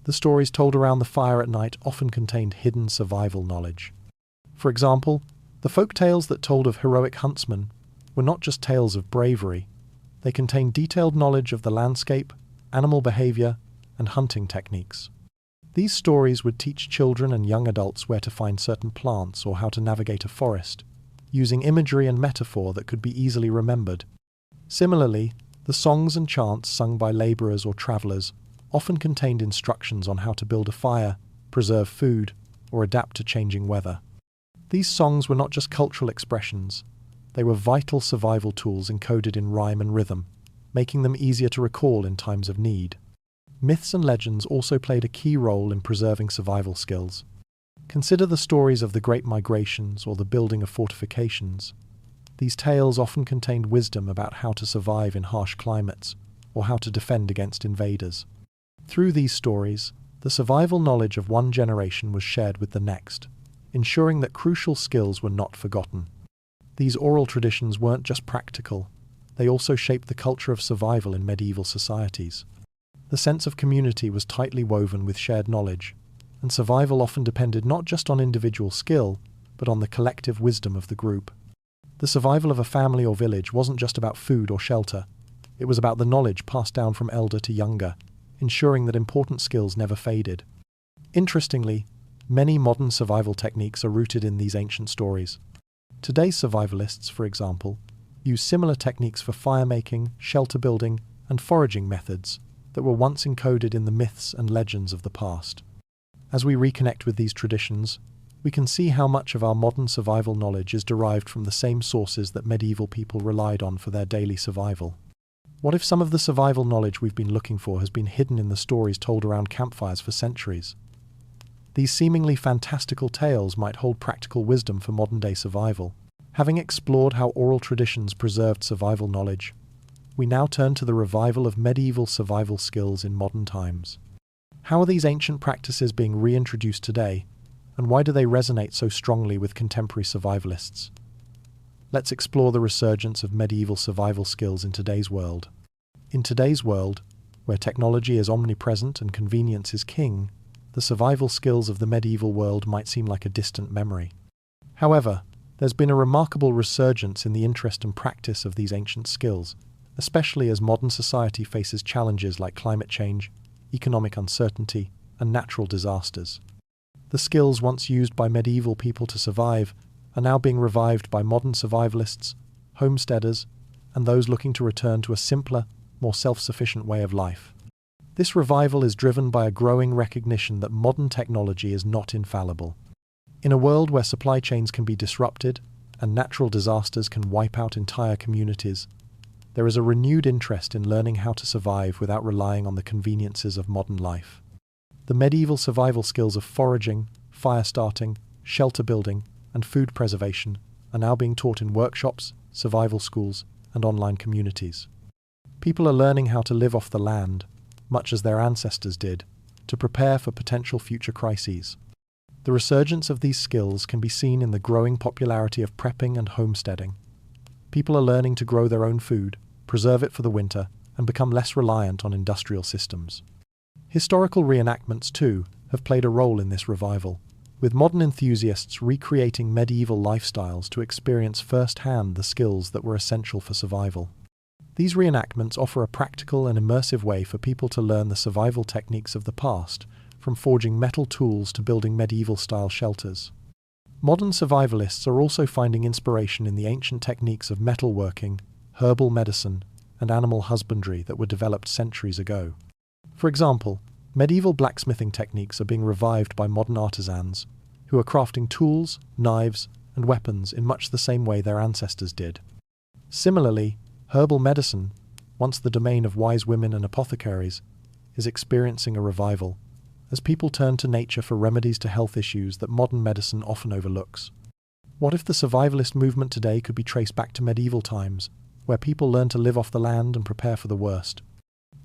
The stories told around the fire at night often contained hidden survival knowledge. For example, the folk tales that told of heroic huntsmen were not just tales of bravery, they contained detailed knowledge of the landscape, animal behavior, and hunting techniques. These stories would teach children and young adults where to find certain plants or how to navigate a forest, using imagery and metaphor that could be easily remembered. Similarly, the songs and chants sung by laborers or travelers often contained instructions on how to build a fire, preserve food, or adapt to changing weather. These songs were not just cultural expressions, they were vital survival tools encoded in rhyme and rhythm, making them easier to recall in times of need. Myths and legends also played a key role in preserving survival skills. Consider the stories of the Great Migrations or the building of fortifications. These tales often contained wisdom about how to survive in harsh climates or how to defend against invaders. Through these stories, the survival knowledge of one generation was shared with the next, ensuring that crucial skills were not forgotten. These oral traditions weren't just practical, they also shaped the culture of survival in medieval societies. The sense of community was tightly woven with shared knowledge, and survival often depended not just on individual skill, but on the collective wisdom of the group. The survival of a family or village wasn't just about food or shelter, it was about the knowledge passed down from elder to younger, ensuring that important skills never faded. Interestingly, many modern survival techniques are rooted in these ancient stories. Today's survivalists, for example, use similar techniques for fire-making, shelter building, and foraging methods that were once encoded in the myths and legends of the past. As we reconnect with these traditions, we can see how much of our modern survival knowledge is derived from the same sources that medieval people relied on for their daily survival. What if some of the survival knowledge we've been looking for has been hidden in the stories told around campfires for centuries? These seemingly fantastical tales might hold practical wisdom for modern-day survival. Having explored how oral traditions preserved survival knowledge, we now turn to the revival of medieval survival skills in modern times. How are these ancient practices being reintroduced today, and why do they resonate so strongly with contemporary survivalists? Let's explore the resurgence of medieval survival skills in today's world. In today's world, where technology is omnipresent and convenience is king, the survival skills of the medieval world might seem like a distant memory. However, there's been a remarkable resurgence in the interest and practice of these ancient skills, especially as modern society faces challenges like climate change, economic uncertainty, and natural disasters. The skills once used by medieval people to survive are now being revived by modern survivalists, homesteaders, and those looking to return to a simpler, more self-sufficient way of life. This revival is driven by a growing recognition that modern technology is not infallible. In a world where supply chains can be disrupted and natural disasters can wipe out entire communities, there is a renewed interest in learning how to survive without relying on the conveniences of modern life. The medieval survival skills of foraging, fire starting, shelter building, and food preservation are now being taught in workshops, survival schools, and online communities. People are learning how to live off the land, much as their ancestors did, to prepare for potential future crises. The resurgence of these skills can be seen in the growing popularity of prepping and homesteading. People are learning to grow their own food, preserve it for the winter, and become less reliant on industrial systems. Historical reenactments, too, have played a role in this revival, with modern enthusiasts recreating medieval lifestyles to experience firsthand the skills that were essential for survival. These reenactments offer a practical and immersive way for people to learn the survival techniques of the past, from forging metal tools to building medieval-style shelters. Modern survivalists are also finding inspiration in the ancient techniques of metalworking, herbal medicine, and animal husbandry that were developed centuries ago. For example, medieval blacksmithing techniques are being revived by modern artisans, who are crafting tools, knives, and weapons in much the same way their ancestors did. Similarly, herbal medicine, once the domain of wise women and apothecaries, is experiencing a revival, as people turn to nature for remedies to health issues that modern medicine often overlooks. What if the survivalist movement today could be traced back to medieval times, where people learned to live off the land and prepare for the worst?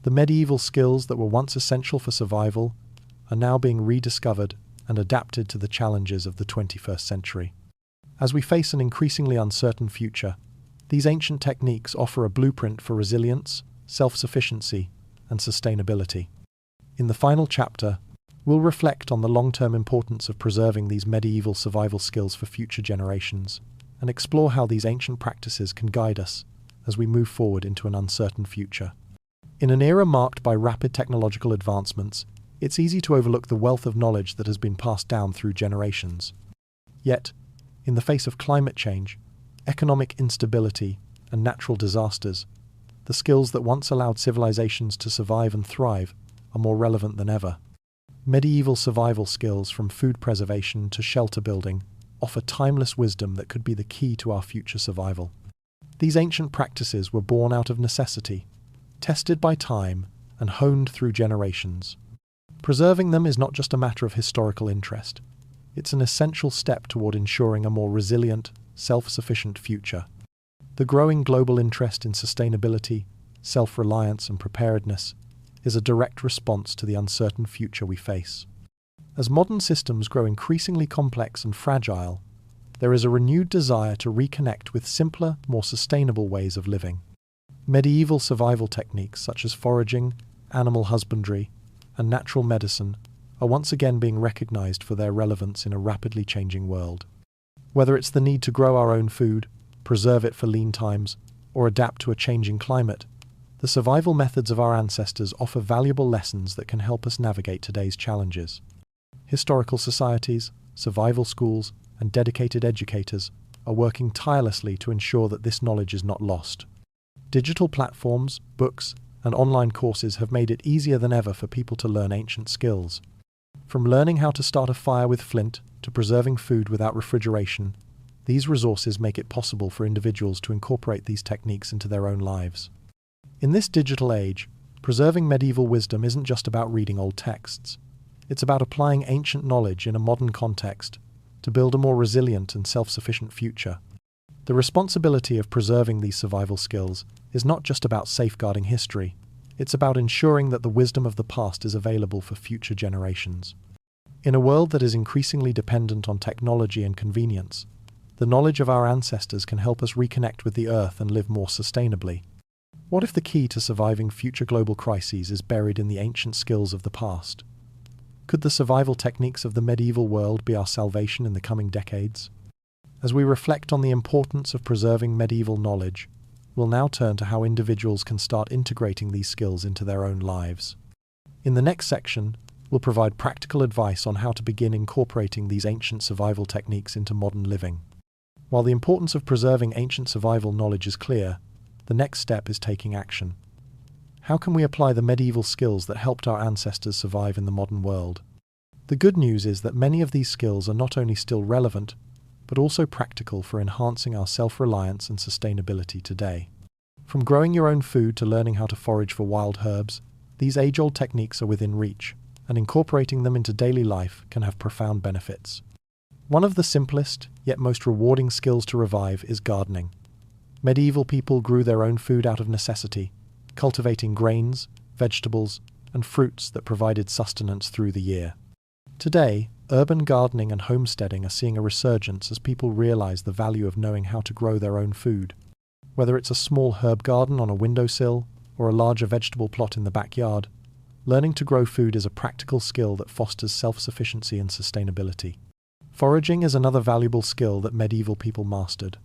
The medieval skills that were once essential for survival are now being rediscovered and adapted to the challenges of the 21st century. As we face an increasingly uncertain future, these ancient techniques offer a blueprint for resilience, self-sufficiency, and sustainability. In the final chapter, we'll reflect on the long-term importance of preserving these medieval survival skills for future generations, and explore how these ancient practices can guide us as we move forward into an uncertain future. In an era marked by rapid technological advancements, it's easy to overlook the wealth of knowledge that has been passed down through generations. Yet, in the face of climate change, economic instability, and natural disasters, the skills that once allowed civilizations to survive and thrive are more relevant than ever. Medieval survival skills, from food preservation to shelter building, offer timeless wisdom that could be the key to our future survival. These ancient practices were born out of necessity, tested by time, and honed through generations. Preserving them is not just a matter of historical interest. It's an essential step toward ensuring a more resilient, self-sufficient future. The growing global interest in sustainability, self-reliance, and preparedness is a direct response to the uncertain future we face. As modern systems grow increasingly complex and fragile, there is a renewed desire to reconnect with simpler, more sustainable ways of living. Medieval survival techniques such as foraging, animal husbandry, and natural medicine are once again being recognized for their relevance in a rapidly changing world. Whether it's the need to grow our own food, preserve it for lean times, or adapt to a changing climate, the survival methods of our ancestors offer valuable lessons that can help us navigate today's challenges. Historical societies, survival schools, and dedicated educators are working tirelessly to ensure that this knowledge is not lost. Digital platforms, books, and online courses have made it easier than ever for people to learn ancient skills. From learning how to start a fire with flint to preserving food without refrigeration, these resources make it possible for individuals to incorporate these techniques into their own lives. In this digital age, preserving medieval wisdom isn't just about reading old texts. It's about applying ancient knowledge in a modern context to build a more resilient and self-sufficient future. The responsibility of preserving these survival skills is not just about safeguarding history. It's about ensuring that the wisdom of the past is available for future generations. In a world that is increasingly dependent on technology and convenience, the knowledge of our ancestors can help us reconnect with the earth and live more sustainably. What if the key to surviving future global crises is buried in the ancient skills of the past? Could the survival techniques of the medieval world be our salvation in the coming decades? As we reflect on the importance of preserving medieval knowledge, we'll now turn to how individuals can start integrating these skills into their own lives. In the next section, we'll provide practical advice on how to begin incorporating these ancient survival techniques into modern living. While the importance of preserving ancient survival knowledge is clear, the next step is taking action. How can we apply the medieval skills that helped our ancestors survive in the modern world? The good news is that many of these skills are not only still relevant, but also practical for enhancing our self-reliance and sustainability today. From growing your own food to learning how to forage for wild herbs, these age-old techniques are within reach, and incorporating them into daily life can have profound benefits. One of the simplest, yet most rewarding skills to revive is gardening. Medieval people grew their own food out of necessity, cultivating grains, vegetables, and fruits that provided sustenance through the year. Today, urban gardening and homesteading are seeing a resurgence as people realize the value of knowing how to grow their own food. Whether it's a small herb garden on a windowsill or a larger vegetable plot in the backyard, learning to grow food is a practical skill that fosters self-sufficiency and sustainability. Foraging is another valuable skill that medieval people mastered.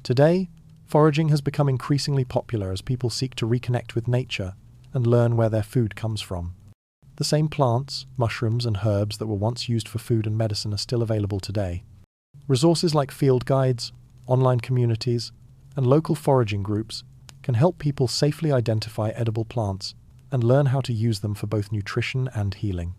Today, foraging has become increasingly popular as people seek to reconnect with nature and learn where their food comes from. The same plants, mushrooms, and herbs that were once used for food and medicine are still available today. Resources like field guides, online communities, and local foraging groups can help people safely identify edible plants and learn how to use them for both nutrition and healing.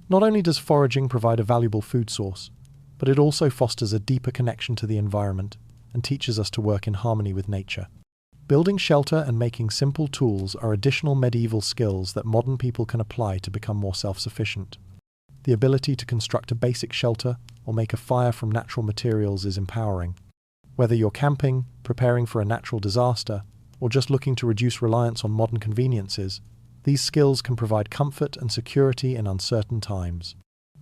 Not only does foraging provide a valuable food source, but it also fosters a deeper connection to the environment and teaches us to work in harmony with nature. Building shelter and making simple tools are additional medieval skills that modern people can apply to become more self-sufficient. The ability to construct a basic shelter or make a fire from natural materials is empowering. Whether you're camping, preparing for a natural disaster, or just looking to reduce reliance on modern conveniences, these skills can provide comfort and security in uncertain times.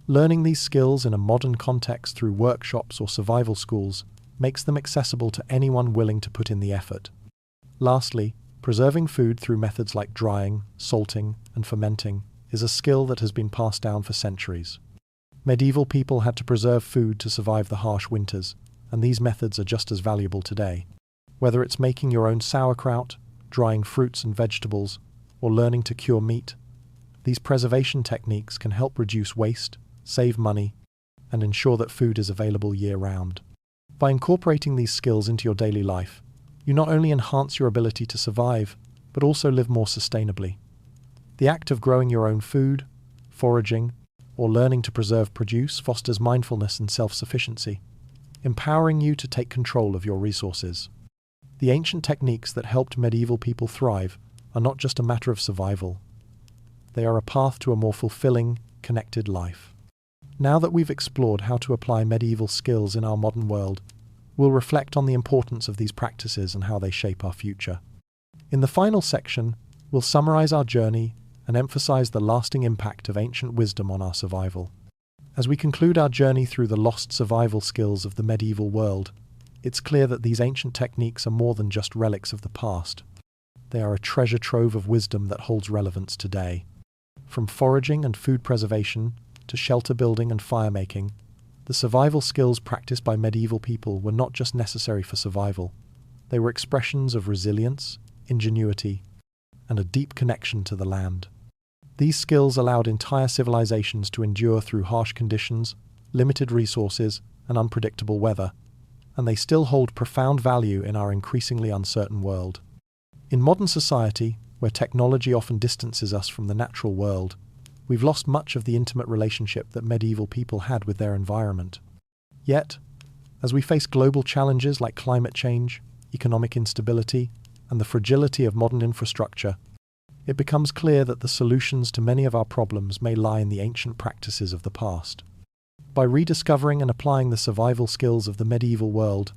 Learning these skills in a modern context through workshops or survival schools makes them accessible to anyone willing to put in the effort. Lastly, preserving food through methods like drying, salting, and fermenting is a skill that has been passed down for centuries. Medieval people had to preserve food to survive the harsh winters, and these methods are just as valuable today. Whether it's making your own sauerkraut, drying fruits and vegetables, or learning to cure meat, these preservation techniques can help reduce waste, save money, and ensure that food is available year-round. By incorporating these skills into your daily life, you not only enhance your ability to survive, but also live more sustainably. The act of growing your own food, foraging, or learning to preserve produce fosters mindfulness and self-sufficiency, empowering you to take control of your resources. The ancient techniques that helped medieval people thrive are not just a matter of survival. They are a path to a more fulfilling, connected life. Now that we've explored how to apply medieval skills in our modern world, we'll reflect on the importance of these practices and how they shape our future. In the final section, we'll summarize our journey and emphasize the lasting impact of ancient wisdom on our survival. As we conclude our journey through the lost survival skills of the medieval world, it's clear that these ancient techniques are more than just relics of the past. They are a treasure trove of wisdom that holds relevance today. From foraging and food preservation to shelter building and fire-making, the survival skills practiced by medieval people were not just necessary for survival. They were expressions of resilience, ingenuity, and a deep connection to the land. These skills allowed entire civilizations to endure through harsh conditions, limited resources, and unpredictable weather, and they still hold profound value in our increasingly uncertain world. In modern society, where technology often distances us from the natural world, we've lost much of the intimate relationship that medieval people had with their environment. Yet, as we face global challenges like climate change, economic instability, and the fragility of modern infrastructure, it becomes clear that the solutions to many of our problems may lie in the ancient practices of the past. By rediscovering and applying the survival skills of the medieval world,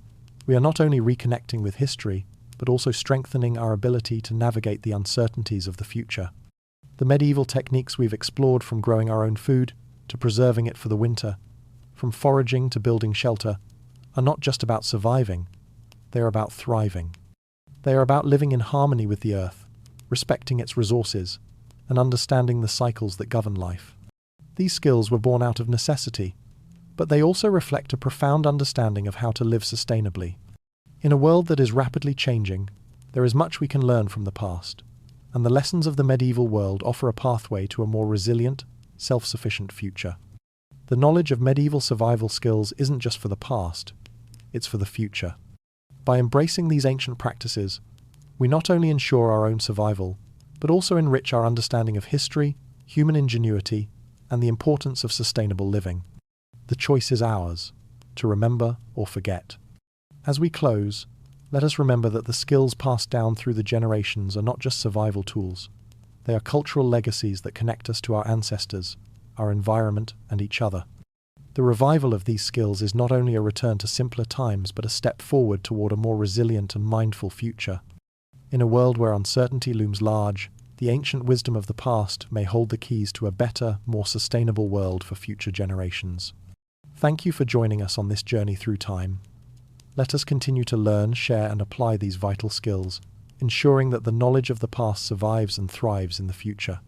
we are not only reconnecting with history, but also strengthening our ability to navigate the uncertainties of the future. The medieval techniques we've explored, from growing our own food to preserving it for the winter, from foraging to building shelter, are not just about surviving, they are about thriving. They are about living in harmony with the earth, respecting its resources, and understanding the cycles that govern life. These skills were born out of necessity, but they also reflect a profound understanding of how to live sustainably. In a world that is rapidly changing, there is much we can learn from the past, and the lessons of the medieval world offer a pathway to a more resilient, self-sufficient future. The knowledge of medieval survival skills isn't just for the past, it's for the future. By embracing these ancient practices, we not only ensure our own survival, but also enrich our understanding of history, human ingenuity, and the importance of sustainable living. The choice is ours, to remember or forget. As we close, let us remember that the skills passed down through the generations are not just survival tools. They are cultural legacies that connect us to our ancestors, our environment, and each other. The revival of these skills is not only a return to simpler times, but a step forward toward a more resilient and mindful future. In a world where uncertainty looms large, the ancient wisdom of the past may hold the keys to a better, more sustainable world for future generations. Thank you for joining us on this journey through time. Let us continue to learn, share, and apply these vital skills, ensuring that the knowledge of the past survives and thrives in the future.